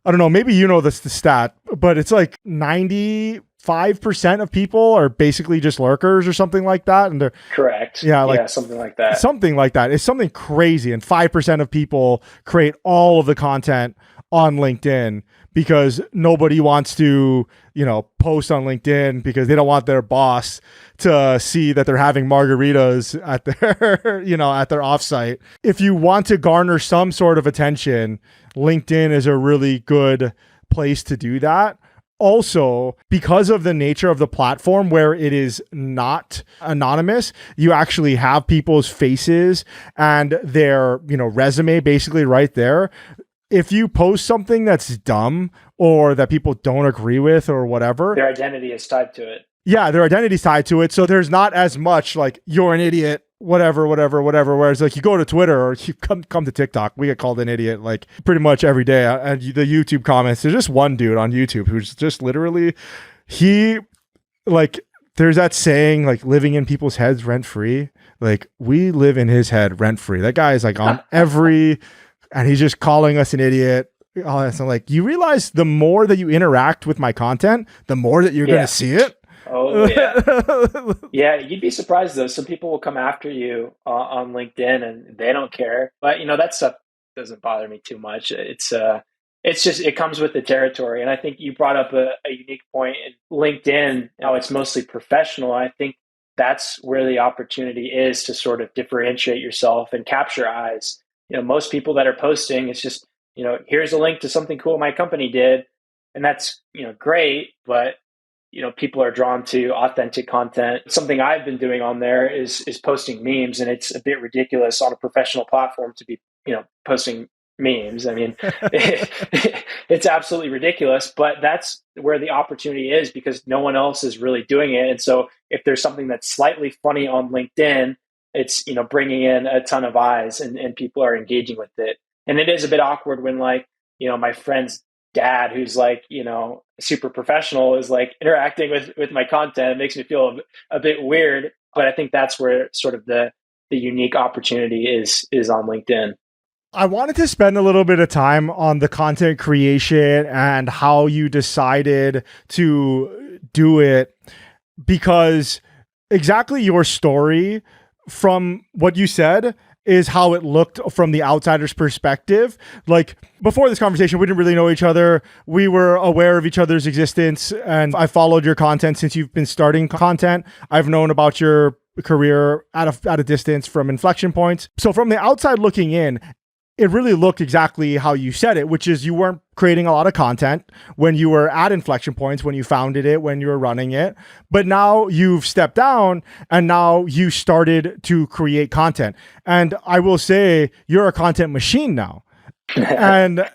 I don't know, maybe the stat, but it's like 95% of people are basically just lurkers or something like that. And they're correct. Yeah, something like that. Something like that. It's something crazy. And 5% of people create all of the content on LinkedIn because nobody wants to, post on LinkedIn because they don't want their boss to see that they're having margaritas at their, at their offsite. If you want to garner some sort of attention, LinkedIn is a really good place to do that. Also, because of the nature of the platform where it is not anonymous, you actually have people's faces and their, resume basically right there. If you post something that's dumb or that people don't agree with or whatever, their identity is tied to it. Yeah, their identity's tied to it. So there's not as much like you're an idiot, whatever. Whereas like you go to Twitter or you come to TikTok, we get called an idiot like pretty much every day. And the YouTube comments, there's just one dude on YouTube who's just literally, there's that saying like living in people's heads rent free. Like we live in his head rent free. That guy is like on every... And he's just calling us an idiot. So like, you realize the more that you interact with my content, the more that you're going to see it. Oh, yeah. Yeah, you'd be surprised though. Some people will come after you on LinkedIn and they don't care. But, that stuff doesn't bother me too much. It's just, it comes with the territory. And I think you brought up a unique point in LinkedIn. Now it's mostly professional. I think that's where the opportunity is to sort of differentiate yourself and capture eyes. Most people that are posting, it's just, here's a link to something cool my company did. And that's, great. But, people are drawn to authentic content. Something I've been doing on there is posting memes. And it's a bit ridiculous on a professional platform to be, posting memes. I mean, it's absolutely ridiculous. But that's where the opportunity is because no one else is really doing it. And so if there's something that's slightly funny on LinkedIn, it's, bringing in a ton of eyes and people are engaging with it. And it is a bit awkward when like, my friend's dad, who's like, super professional is like interacting with my content. It makes me feel a bit weird, but I think that's where sort of the unique opportunity is on LinkedIn. I wanted to spend a little bit of time on the content creation and how you decided to do it, because exactly your story from what you said is how it looked from the outsider's perspective. Like before this conversation, we didn't really know each other. We were aware of each other's existence and I followed your content since you've been starting content. I've known about your career at a distance from Inflection Points. So from the outside looking in, it really looked exactly how you said it, which is you weren't creating a lot of content when you were at Inflection Points, when you founded it, when you were running it. But now you've stepped down and now you started to create content. And I will say you're a content machine now. And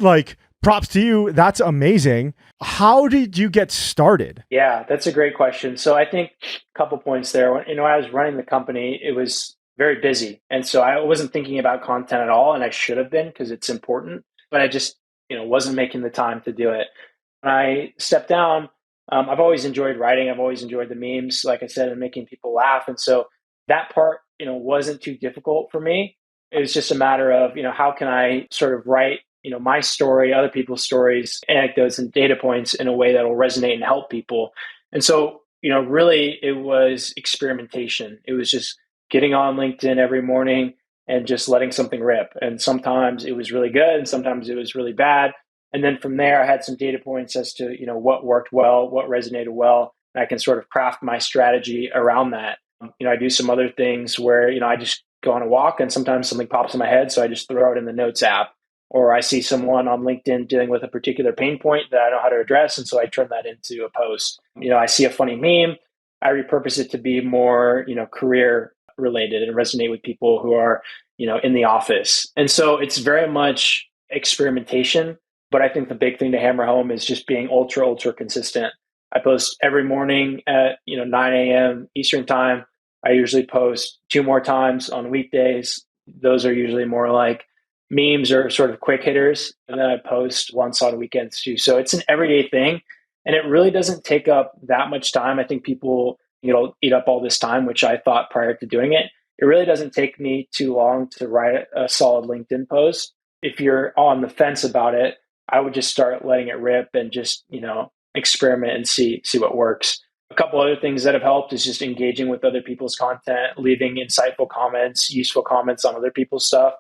like, props to you. That's amazing. How did you get started? Yeah, that's a great question. So I think a couple points there. When I was running the company, it was very busy. And so I wasn't thinking about content at all. And I should have been because it's important, but I just, wasn't making the time to do it. When I stepped down, I've always enjoyed writing. I've always enjoyed the memes, like I said, and making people laugh. And so that part, wasn't too difficult for me. It was just a matter of, how can I sort of write, my story, other people's stories, anecdotes, and data points in a way that will resonate and help people. And so, really it was experimentation. It was just getting on LinkedIn every morning and just letting something rip. And sometimes it was really good and sometimes it was really bad. And then from there, I had some data points as to, what worked well, what resonated well. And I can sort of craft my strategy around that. I do some other things where, I just go on a walk and sometimes something pops in my head. So I just throw it in the notes app, or I see someone on LinkedIn dealing with a particular pain point that I know how to address. And so I turn that into a post. I see a funny meme, I repurpose it to be more, career related and resonate with people who are, in the office. And so it's very much experimentation. But I think the big thing to hammer home is just being ultra consistent. I post every morning at 9 a.m. Eastern time. I usually post 2 more times on weekdays. Those are usually more like memes or sort of quick hitters. And then I post once on weekends too. So it's an everyday thing. And it really doesn't take up that much time. I think people, eat up all this time, which I thought prior to doing it. It really doesn't take me too long to write a solid LinkedIn post. If you're on the fence about it, I would just start letting it rip and just, experiment and see what works. A couple other things that have helped is just engaging with other people's content, leaving insightful comments, useful comments on other people's stuff.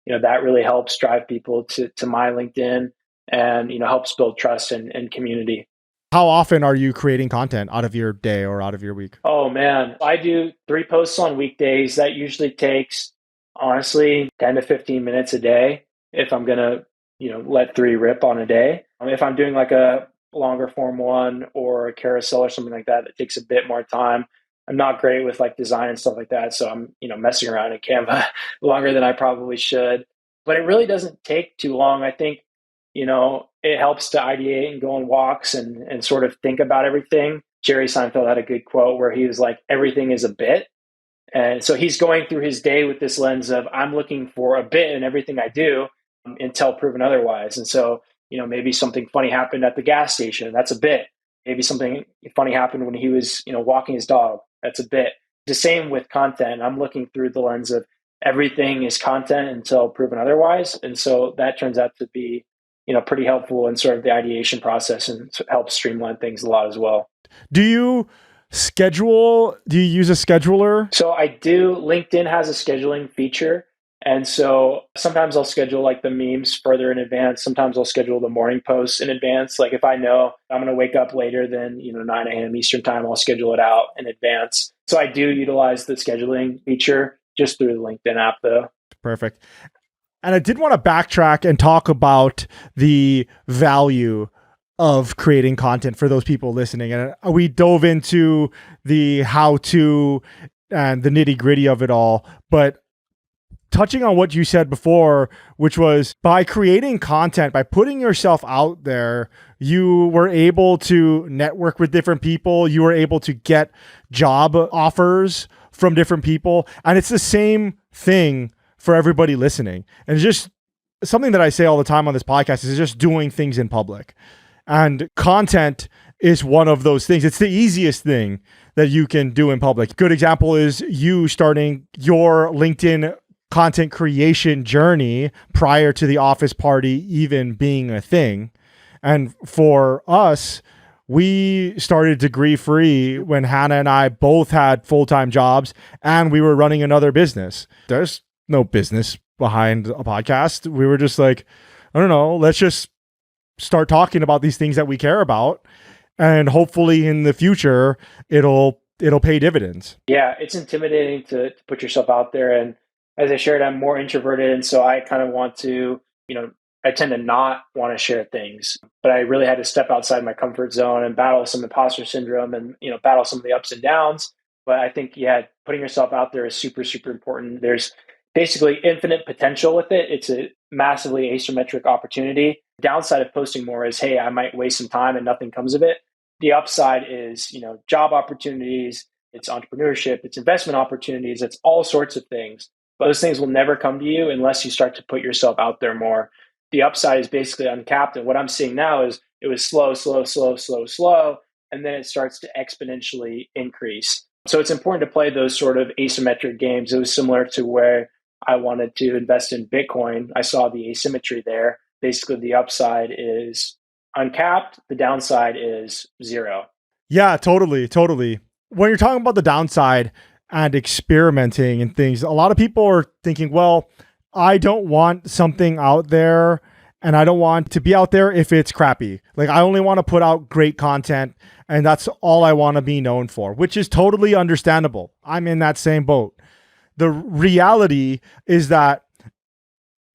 That really helps drive people to my LinkedIn and, helps build trust and community. How often are you creating content out of your day or out of your week? Oh man, I do 3 posts on weekdays. That usually takes, honestly, 10 to 15 minutes a day if I'm going to, let 3 rip on a day. If I'm doing like a longer form one or a carousel or something like that, that takes a bit more time. I'm not great with like design and stuff like that. So I'm, messing around in Canva longer than I probably should. But it really doesn't take too long. I think, it helps to ideate and go on walks and sort of think about everything. Jerry Seinfeld had a good quote where he was like, everything is a bit. And so he's going through his day with this lens of, I'm looking for a bit in everything I do until proven otherwise. And so, maybe something funny happened at the gas station. That's a bit. Maybe something funny happened when he was, walking his dog. That's a bit. The same with content. I'm looking through the lens of everything is content until proven otherwise. And so that turns out to be, pretty helpful in sort of the ideation process and helps streamline things a lot as well. Do you use a scheduler? So I do. LinkedIn has a scheduling feature. And so sometimes I'll schedule like the memes further in advance. Sometimes I'll schedule the morning posts in advance. Like if I know I'm going to wake up later than, 9 a.m. Eastern time, I'll schedule it out in advance. So I do utilize the scheduling feature just through the LinkedIn app though. Perfect. And I did want to backtrack and talk about the value of creating content for those people listening. And we dove into the how-to and the nitty-gritty of it all. But touching on what you said before, which was by creating content, by putting yourself out there, you were able to network with different people. You were able to get job offers from different people. And it's the same thing for everybody listening. And it's just something that I say all the time on this podcast is just doing things in public. And content is one of those things. It's the easiest thing that you can do in public. Good example is you starting your LinkedIn content creation journey prior to the office party even being a thing. And for us, we started degree free when Hannah and I both had full-time jobs and we were running another business. There's no business behind a podcast. We were just like, I don't know, let's just start talking about these things that we care about. And hopefully in the future, it'll pay dividends. Yeah, it's intimidating to put yourself out there. And as I shared, I'm more introverted. And so I kind of want to, you know, I tend to not want to share things, but I really had to step outside my comfort zone and battle some imposter syndrome and, battle some of the ups and downs. But I think, yeah, putting yourself out there is super, super important. There's basically infinite potential with it. It's a massively asymmetric opportunity. Downside of posting more is, hey, I might waste some time and nothing comes of it. The upside is, job opportunities, it's entrepreneurship, it's investment opportunities, it's all sorts of things. But those things will never come to you unless you start to put yourself out there more. The upside is basically uncapped. And what I'm seeing now is it was slow, slow, slow, slow, slow, and then it starts to exponentially increase. So it's important to play those sort of asymmetric games. It was similar to where I wanted to invest in Bitcoin. I saw the asymmetry there. Basically, the upside is uncapped, the downside is zero. Yeah, totally, totally. When you're talking about the downside and experimenting and things, a lot of people are thinking, well, I don't want something out there and I don't want to be out there if it's crappy. Like, I only want to put out great content and that's all I want to be known for, which is totally understandable. I'm in that same boat. The reality is that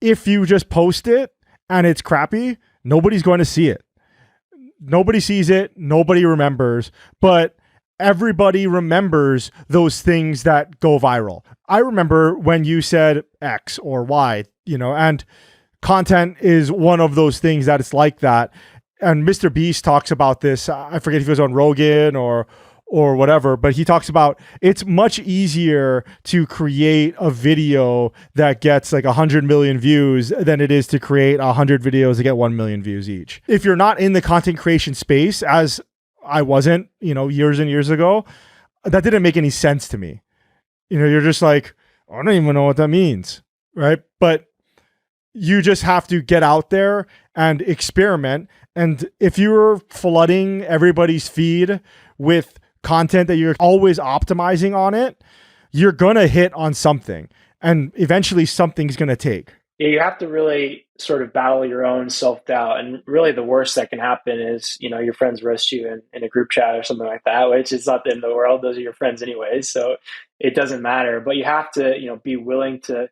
if you just post it and it's crappy, nobody's going to see it. Nobody sees it. Nobody remembers, but everybody remembers those things that go viral. I remember when you said X or Y, and content is one of those things that it's like that. And Mr. Beast talks about this. I forget if he was on Rogan or whatever, but he talks about it's much easier to create a video that gets like 100 million views than it is to create 100 videos that get 1 million views each. If you're not in the content creation space, as I wasn't, years and years ago, that didn't make any sense to me. You're just like, I don't even know what that means, right? But you just have to get out there and experiment. And if you're flooding everybody's feed with content that you're always optimizing on it, you're going to hit on something and eventually something's going to take. Yeah, you have to really sort of battle your own self-doubt. And really the worst that can happen is, your friends roast you in a group chat or something like that, which is not the end of the world. Those are your friends anyways. So it doesn't matter, but you have to, be willing to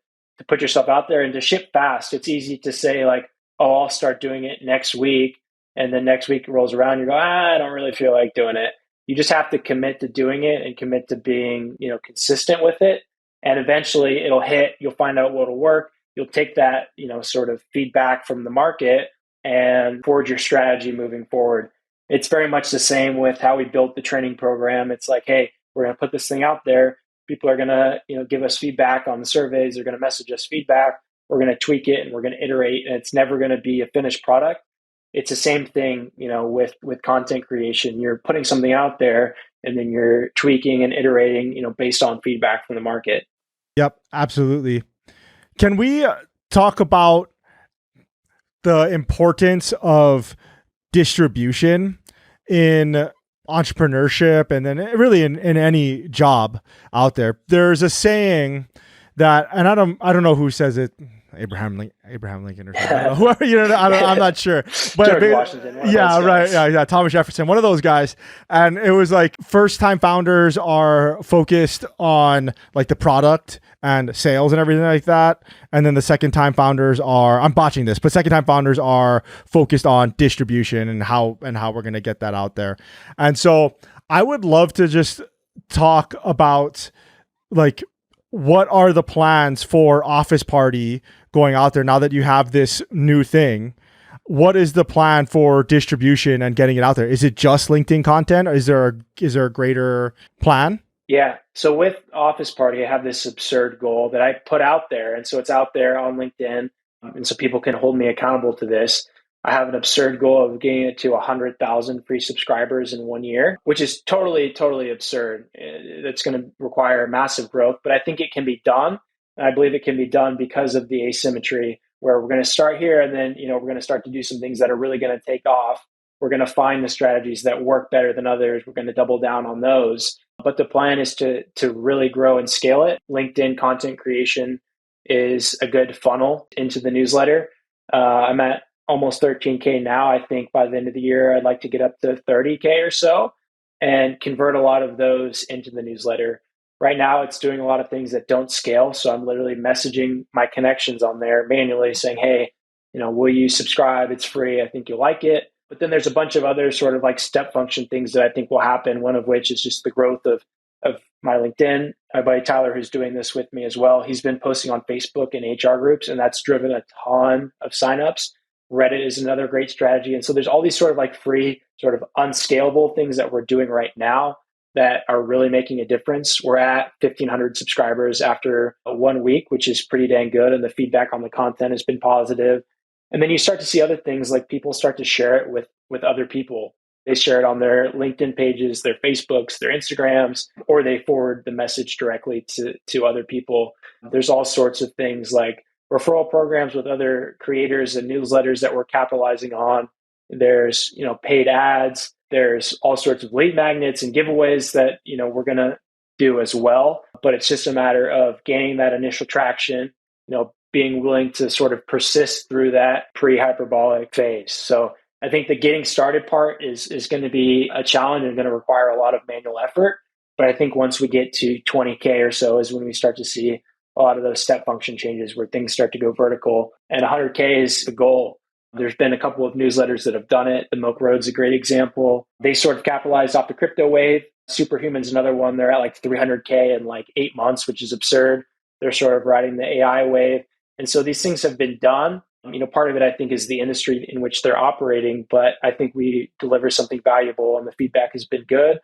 put yourself out there and to ship fast. It's easy to say like, oh, I'll start doing it next week. And then next week rolls around, you go, I don't really feel like doing it. You just have to commit to doing it and commit to being, consistent with it. And eventually it'll hit, you'll find out what'll work. You'll take that, sort of feedback from the market and forge your strategy moving forward. It's very much the same with how we built the training program. It's like, hey, we're going to put this thing out there. People are going to, give us feedback on the surveys. They're going to message us feedback. We're going to tweak it and we're going to iterate. And it's never going to be a finished product. It's the same thing, with content creation. You're putting something out there and then you're tweaking and iterating, based on feedback from the market. Yep, absolutely. Can we talk about the importance of distribution in entrepreneurship and then really in any job out there? There's a saying that, and I don't know who says it, Abraham Lincoln or something. Whoever, I'm not sure. But George Washington. Yeah, right. Yeah, Thomas Jefferson, one of those guys. And it was like first-time founders are focused on like the product and sales and everything like that. And then the second-time founders are, I'm botching this, but second-time founders are focused on distribution and how we're going to get that out there. And so I would love to just talk about like, what are the plans for Office Party going out there now that you have this new thing? What is the plan for distribution and getting it out there? Is it just LinkedIn content or is there a greater plan? Yeah. So with Office Party, I have this absurd goal that I put out there. And so it's out there on LinkedIn. And so people can hold me accountable to this. I have an absurd goal of getting it to 100,000 free subscribers in 1 year, which is totally, totally absurd. It's going to require massive growth, but I think it can be done. And I believe it can be done because of the asymmetry where we're going to start here and then, we're going to start to do some things that are really going to take off. We're going to find the strategies that work better than others. We're going to double down on those. But the plan is to really grow and scale it. LinkedIn content creation is a good funnel into the newsletter. I'm at almost 13K now. I think by the end of the year, I'd like to get up to 30K or so and convert a lot of those into the newsletter. Right now, it's doing a lot of things that don't scale. So I'm literally messaging my connections on there manually saying, hey, will you subscribe? It's free. I think you'll like it. But then there's a bunch of other sort of like step function things that I think will happen. One of which is just the growth of my LinkedIn. My buddy Tyler, who's doing this with me as well, he's been posting on Facebook and HR groups, and that's driven a ton of signups. Reddit is another great strategy. And so there's all these sort of like free, sort of unscalable things that we're doing right now that are really making a difference. We're at 1,500 subscribers after 1 week, which is pretty dang good. And the feedback on the content has been positive. And then you start to see other things like people start to share it with other people. They share it on their LinkedIn pages, their Facebooks, their Instagrams, or they forward the message directly to other people. There's all sorts of things like referral programs with other creators and newsletters that we're capitalizing on. There's, paid ads. There's all sorts of lead magnets and giveaways that, we're going to do as well. But it's just a matter of gaining that initial traction, being willing to sort of persist through that pre-hyperbolic phase. So I think the getting started part is going to be a challenge and going to require a lot of manual effort. But I think once we get to 20K or so is when we start to see a lot of those step function changes where things start to go vertical. And 100K is the goal. There's been a couple of newsletters that have done it. The Milk Road's a great example. They sort of capitalized off the crypto wave. Superhuman's another one. They're at like 300K in like 8 months, which is absurd. They're sort of riding the AI wave. And so these things have been done. Part of it, I think, is the industry in which they're operating, but I think we deliver something valuable and the feedback has been good.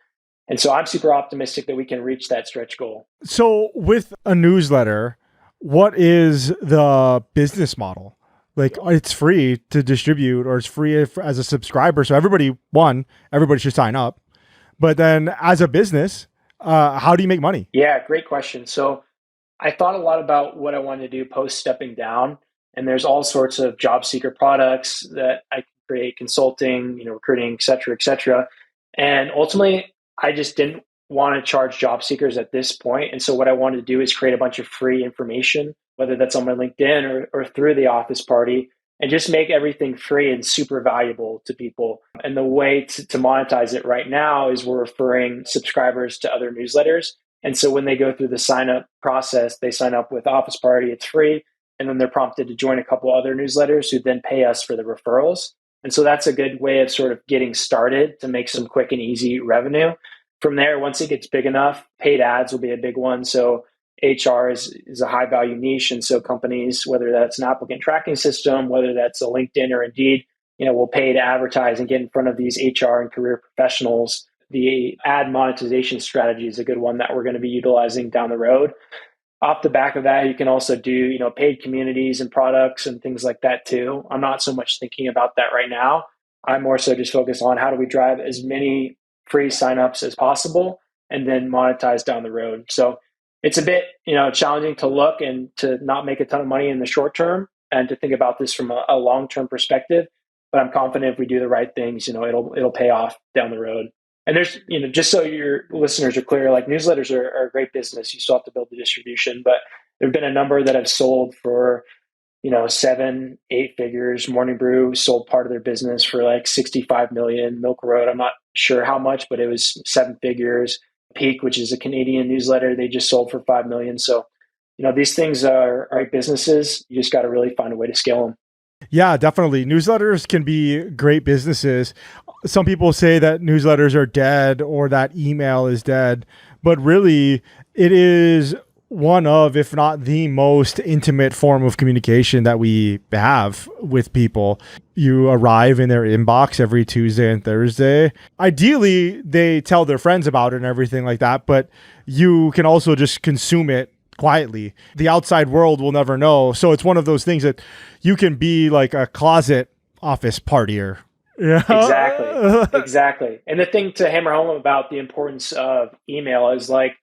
And so I'm super optimistic that we can reach that stretch goal. So with a newsletter, what is the business model? Like, it's free to distribute or it's free as a subscriber. So everybody should sign up. But then as a business, how do you make money? Yeah, great question. So I thought a lot about what I wanted to do post stepping down. And there's all sorts of job seeker products that I can create, consulting, recruiting, et cetera, et cetera. And ultimately, I just didn't want to charge job seekers at this point. And so what I wanted to do is create a bunch of free information, whether that's on my LinkedIn or through the office party, and just make everything free and super valuable to people. And the way to monetize it right now is we're referring subscribers to other newsletters. And so when they go through the sign up process, they sign up with Office Party, it's free. And then they're prompted to join a couple other newsletters who then pay us for the referrals. And so that's a good way of sort of getting started to make some quick and easy revenue. From there, once it gets big enough, paid ads will be a big one. So HR is a high value niche. And so companies, whether that's an applicant tracking system, whether that's a LinkedIn or Indeed, will pay to advertise and get in front of these HR and career professionals. The ad monetization strategy is a good one that we're going to be utilizing down the road. Off the back of that, you can also do, paid communities and products and things like that too. I'm not so much thinking about that right now. I'm more so just focused on how do we drive as many free signups as possible and then monetize down the road. So it's a bit, challenging to look and to not make a ton of money in the short term and to think about this from a long-term perspective. But I'm confident if we do the right things, it'll pay off down the road. And there's, just so your listeners are clear, like newsletters are a great business. You still have to build the distribution, but there have been a number that have sold for, 7, 8 figures. Morning Brew sold part of their business for like 65 million. Milk Road, I'm not sure how much, but it was 7 figures. Peak, which is a Canadian newsletter, they just sold for 5 million. So, these things are great businesses. You just got to really find a way to scale them. Yeah, definitely. Newsletters can be great businesses. Some people say that newsletters are dead or that email is dead, but really it is one of, if not the most intimate form of communication that we have with people. You arrive in their inbox every Tuesday and Thursday. Ideally, they tell their friends about it and everything like that, but you can also just consume it quietly. The outside world will never know. So it's one of those things that you can be like a closet office partier. Yeah. Exactly. And the thing to hammer home about the importance of email is like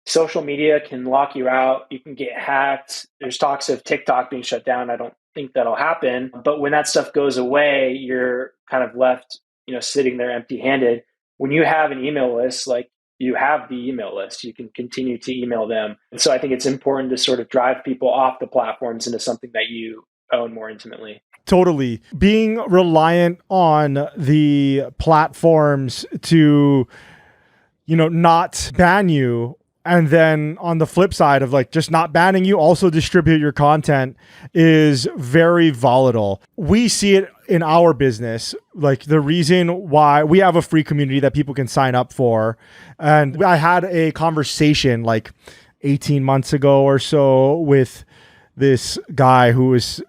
social media can lock you out. You can get hacked. There's talks of TikTok being shut down. I don't think that'll happen. But when that stuff goes away, you're kind of left, sitting there empty handed. When you have an email list, like you have the email list, you can continue to email them. And so I think it's important to sort of drive people off the platforms into something that you own more intimately. Totally. Being reliant on the platforms to, not ban you And then on the flip side of like just not banning you, also distribute your content is very volatile. We see it in our business. Like the reason why we have a free community that people can sign up for. And I had a conversation like 18 months ago or so with this guy who was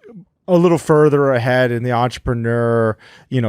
a little further ahead in the entrepreneur,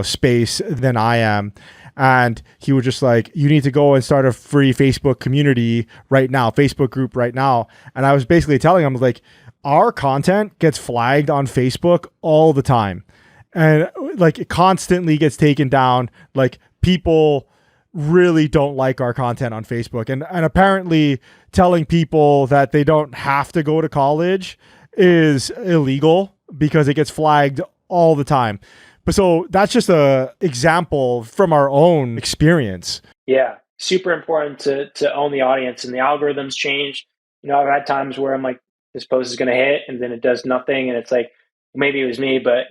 space than I am. And he was just like, you need to go and start a free Facebook community right now, Facebook group right now. And I was basically telling him like, our content gets flagged on Facebook all the time. And like it constantly gets taken down. Like people really don't like our content on Facebook. And apparently telling people that they don't have to go to college is illegal because it gets flagged all the time. But so that's just a example from our own experience. Yeah, super important to own the audience, and the algorithms change. I've had times where I'm like, this post is going to hit, and then it does nothing, and it's like maybe it was me, but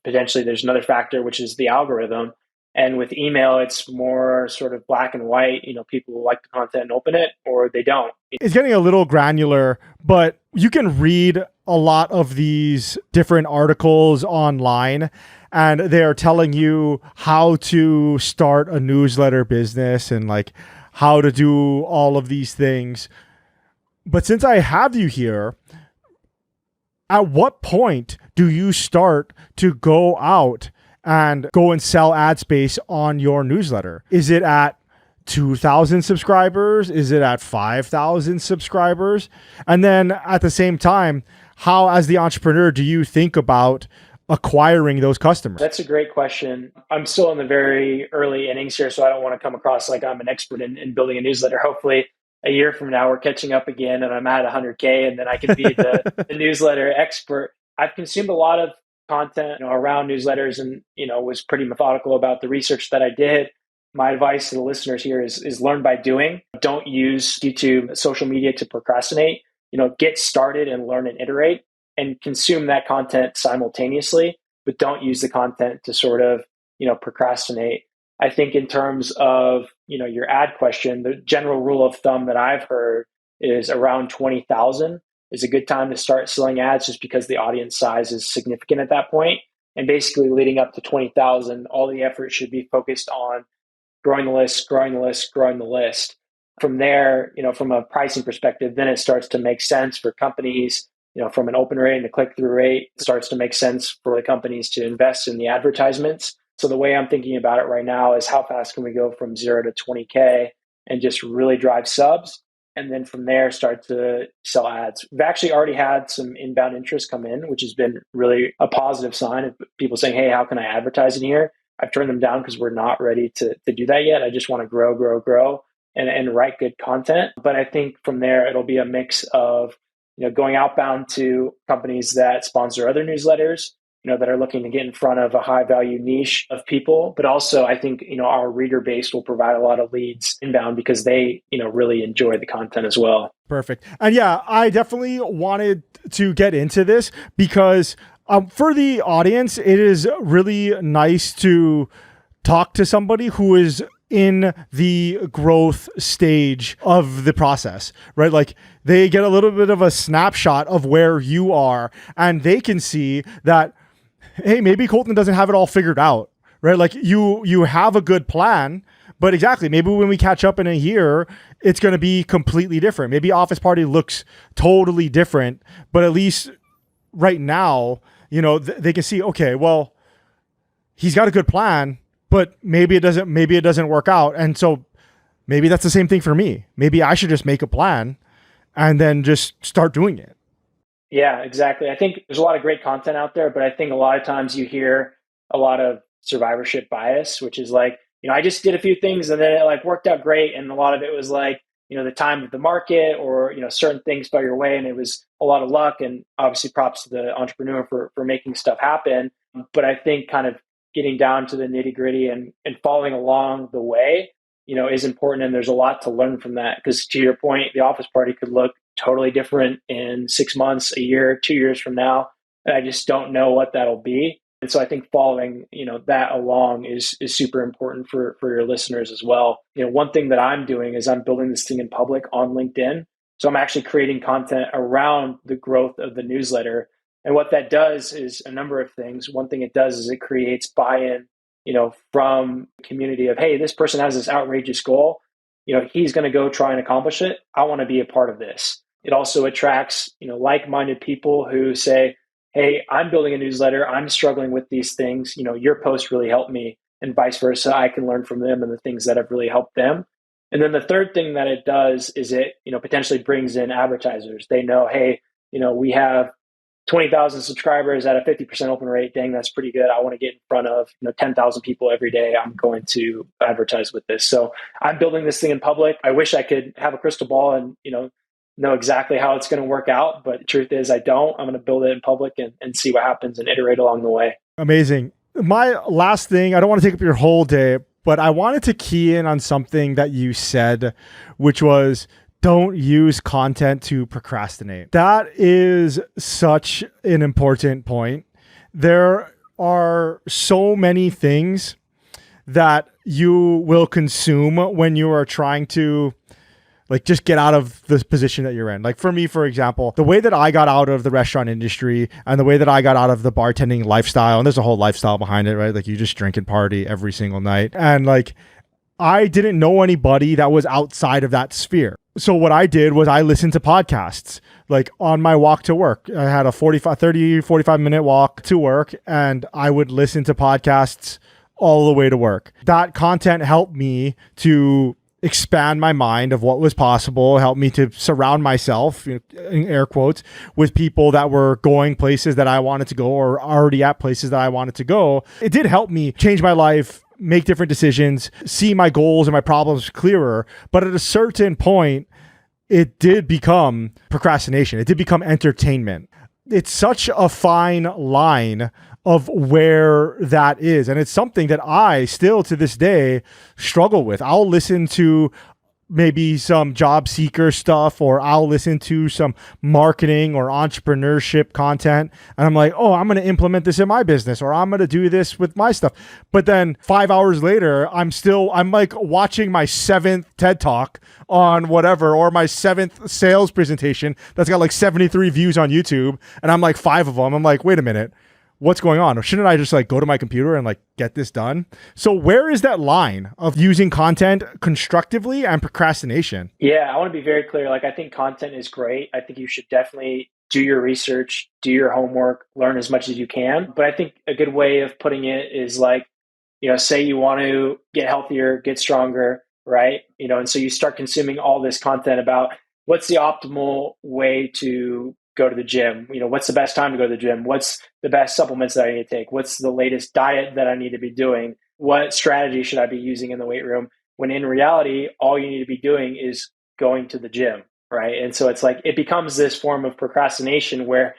potentially there's another factor, which is the algorithm. And with email, it's more sort of black and white. People like the content and open it, or they don't. It's getting a little granular, but you can read a lot of these different articles online, and they are telling you how to start a newsletter business and like how to do all of these things. But since I have you here, at what point do you start to go out and go and sell ad space on your newsletter? Is it at 2,000 subscribers? Is it at 5,000 subscribers? And then at the same time, how, as the entrepreneur, do you think about acquiring those customers? That's a great question. I'm still in the very early innings here, so I don't want to come across like I'm an expert in building a newsletter. Hopefully a year from now, we're catching up again and I'm at 100K and then I can be the newsletter expert. I've consumed a lot of content around newsletters and, was pretty methodical about the research that I did. My advice to the listeners here is learn by doing. Don't use YouTube, social media to procrastinate. Get started and learn and iterate and consume that content simultaneously, but don't use the content to sort of, procrastinate. I think in terms of, your ad question, the general rule of thumb that I've heard is around 20,000 is a good time to start selling ads just because the audience size is significant at that point. And basically leading up to 20,000, all the effort should be focused on growing the list, growing the list, growing the list. From there, from a pricing perspective, then it starts to make sense for companies, from an open rate and a click-through rate, it starts to make sense for the companies to invest in the advertisements. So the way I'm thinking about it right now is how fast can we go from 0 to 20K and just really drive subs? And then from there, start to sell ads. We've actually already had some inbound interest come in, which has been really a positive sign of people saying, hey, how can I advertise in here? I've turned them down because we're not ready to do that yet. I just want to grow and write good content. But I think from there, it'll be a mix of, going outbound to companies that sponsor other newsletters, that are looking to get in front of a high value niche of people. But also I think, our reader base will provide a lot of leads inbound because they, really enjoy the content as well. Perfect. And yeah, I definitely wanted to get into this because for the audience, it is really nice to talk to somebody who is in the growth stage of the process, right? Like they get a little bit of a snapshot of where you are and they can see that, hey, maybe Colton doesn't have it all figured out, right? Like you have a good plan, but exactly, maybe when we catch up in a year, it's going to be completely different. Maybe Office Party looks totally different, but at least right now, they can see, okay, well, he's got a good plan, but maybe it doesn't work out. And so maybe that's the same thing for me. Maybe I should just make a plan and then just start doing it. Yeah, exactly. I think there's a lot of great content out there, but I think a lot of times you hear a lot of survivorship bias, which is like, I just did a few things and then it like worked out great. And a lot of it was like, the time of the market or, certain things fell your way and it was a lot of luck. And obviously props to the entrepreneur for making stuff happen. But I think kind of getting down to the nitty gritty and following along the way, is important. And there's a lot to learn from that. Because to your point, the Office Party could look totally different in 6 months, a year, 2 years from now. And I just don't know what that'll be. And so I think following, that along is super important for your listeners as well. One thing that I'm doing is I'm building this thing in public on LinkedIn. So I'm actually creating content around the growth of the newsletter. And what that does is a number of things. One thing it does is it creates buy-in, from the community of, hey, this person has this outrageous goal. He's going to go try and accomplish it. I want to be a part of this. It also attracts, like-minded people who say, hey, I'm building a newsletter. I'm struggling with these things. Your post really helped me, and vice versa. I can learn from them and the things that have really helped them. And then the third thing that it does is it, potentially brings in advertisers. They know, hey, we have 20,000 subscribers at a 50% open rate. Dang, that's pretty good. I want to get in front of 10,000 people every day. I'm going to advertise with this. So I'm building this thing in public. I wish I could have a crystal ball and know exactly how it's going to work out. But the truth is I don't. I'm going to build it in public and see what happens and iterate along the way. Amazing. My last thing, I don't want to take up your whole day, but I wanted to key in on something that you said, which was, don't use content to procrastinate. That is such an important point. There are so many things that you will consume when you are trying to just get out of the position that you're in. Like for me, for example, the way that I got out of the restaurant industry and the way that I got out of the bartending lifestyle, and there's a whole lifestyle behind it, right? Like you just drink and party every single night. And I didn't know anybody that was outside of that sphere. So what I did was I listened to podcasts on my walk to work. I had a 45 minute walk to work, and I would listen to podcasts all the way to work. That content helped me to expand my mind of what was possible, helped me to surround myself, in air quotes, with people that were going places that I wanted to go or already at places that I wanted to go. It did help me change my life, make different decisions, see my goals and my problems clearer. But at a certain point, it did become procrastination. It did become entertainment. It's such a fine line of where that is. And it's something that I still to this day struggle with. I'll listen to maybe some job seeker stuff, or I'll listen to some marketing or entrepreneurship content. And I'm like, oh, I'm going to implement this in my business, or I'm going to do this with my stuff. But then 5 hours later, I'm watching my 7th TED Talk on whatever, or my 7th sales presentation that's got 73 views on YouTube. And I'm 5 of them. I'm like, wait a minute. What's going on? Or shouldn't I just go to my computer and get this done? So where is that line of using content constructively and procrastination? Yeah, I want to be very clear. I think content is great. I think you should definitely do your research, do your homework, learn as much as you can. But I think a good way of putting it is say you want to get healthier, get stronger, right? And so you start consuming all this content about what's the optimal way to go to the gym. What's the best time to go to the gym? What's the best supplements that I need to take? What's the latest diet that I need to be doing? What strategy should I be using in the weight room? When in reality, all you need to be doing is going to the gym, right? And so it's it becomes this form of procrastination where,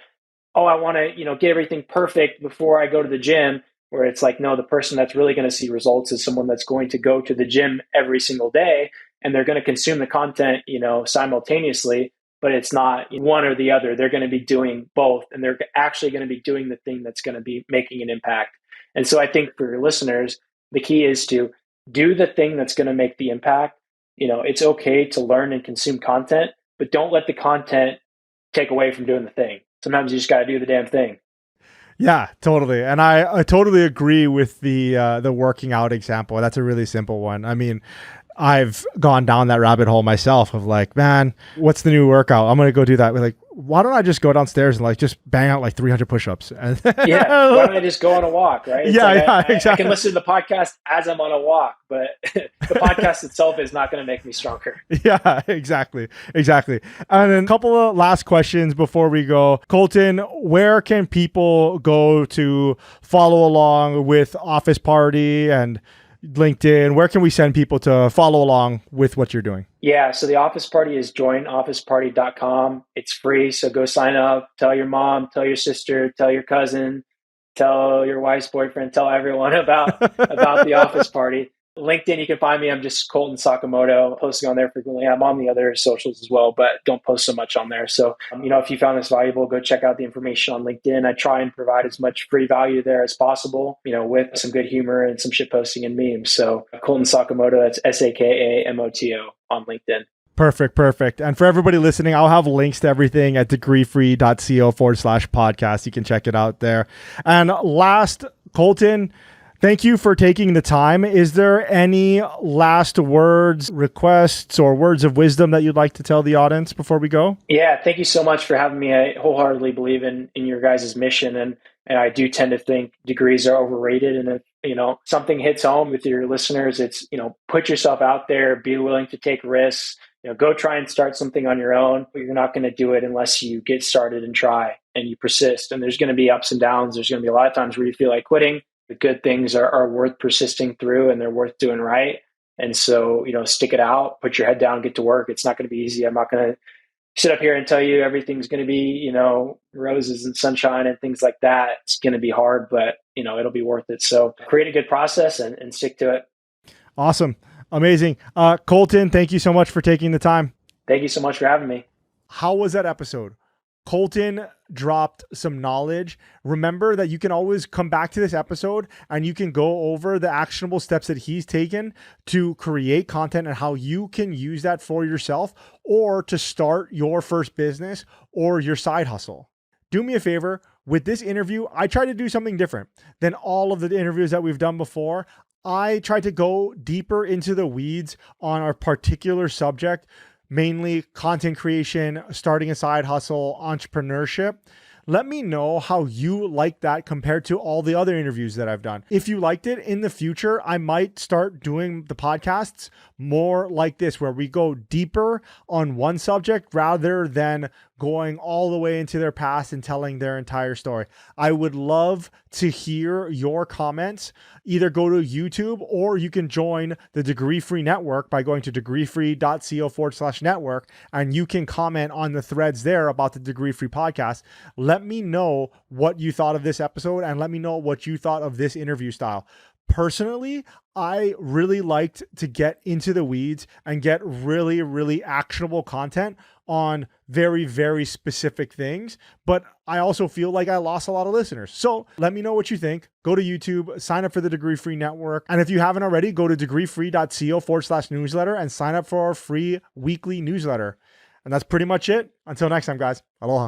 oh, I want to, get everything perfect before I go to the gym, where it's no, the person that's really going to see results is someone that's going to go to the gym every single day, and they're going to consume the content, simultaneously. But it's not one or the other. They're going to be doing both, and they're actually going to be doing the thing that's going to be making an impact. And so I think for your listeners, the key is to do the thing that's going to make the impact. It's okay to learn and consume content, but don't let the content take away from doing the thing. Sometimes you just got to do the damn thing. Yeah, totally. And I totally agree with the working out example. That's a really simple one. I mean, I've gone down that rabbit hole myself of man, what's the new workout? I'm going to go do that. We're why don't I just go downstairs and just bang out 300 push-ups? Yeah. Why don't I just go on a walk, right? It's exactly. I can listen to the podcast as I'm on a walk, but the podcast itself is not going to make me stronger. Yeah, exactly. And then a couple of last questions before we go. Colton, where can people go to follow along with Office Party and LinkedIn? Where can we send people to follow along with what you're doing? Yeah, so the Office Party is joinofficeparty.com. It's free, so go sign up. Tell your mom, tell your sister, tell your cousin, tell your wife's boyfriend, tell everyone about the Office Party. LinkedIn, you can find me. I'm just Colton Sakamoto, posting on there frequently. I'm on the other socials as well, but don't post so much on there. So, if you found this valuable, go check out the information on LinkedIn. I try and provide as much free value there as possible, with some good humor and some shit posting and memes. So, Colton Sakamoto, that's Sakamoto on LinkedIn. Perfect. And for everybody listening, I'll have links to everything at degreefree.co/podcast. You can check it out there. And last, Colton, thank you for taking the time. Is there any last words, requests, or words of wisdom that you'd like to tell the audience before we go? Yeah, thank you so much for having me. I wholeheartedly believe in your guys' mission, and I do tend to think degrees are overrated. And if something hits home with your listeners, it's put yourself out there, be willing to take risks. Go try and start something on your own, but you're not going to do it unless you get started and try and you persist. And there's going to be ups and downs. There's going to be a lot of times where you feel like quitting. The good things are worth persisting through, and they're worth doing right. And so, stick it out, put your head down, get to work. It's not going to be easy. I'm not going to sit up here and tell you everything's going to be, roses and sunshine and things like that. It's going to be hard, but, it'll be worth it. So create a good process and stick to it. Awesome. Amazing. Colton, thank you so much for taking the time. Thank you so much for having me. How was that episode? Colton dropped some knowledge. Remember that you can always come back to this episode and you can go over the actionable steps that he's taken to create content and how you can use that for yourself or to start your first business or your side hustle. Do me a favor. With this interview, I tried to do something different than all of the interviews that we've done before. I tried to go deeper into the weeds on our particular subject, mainly content creation, starting a side hustle, entrepreneurship. Let me know how you like that compared to all the other interviews that I've done. If you liked it in the future, I might start doing the podcasts more like this, where we go deeper on one subject rather than going all the way into their past and telling their entire story. I would love to hear your comments. Either go to YouTube or you can join the Degree Free Network by going to degreefree.co/network, and you can comment on the threads there about the Degree Free podcast. Let me know what you thought of this episode and let me know what you thought of this interview style. Personally, I really liked to get into the weeds and get really, really actionable content on very, very specific things. But I also feel like I lost a lot of listeners. So let me know what you think. Go to YouTube, sign up for the Degree Free Network. And if you haven't already, go to degreefree.co/newsletter and sign up for our free weekly newsletter. And that's pretty much it. Until next time, guys. Aloha.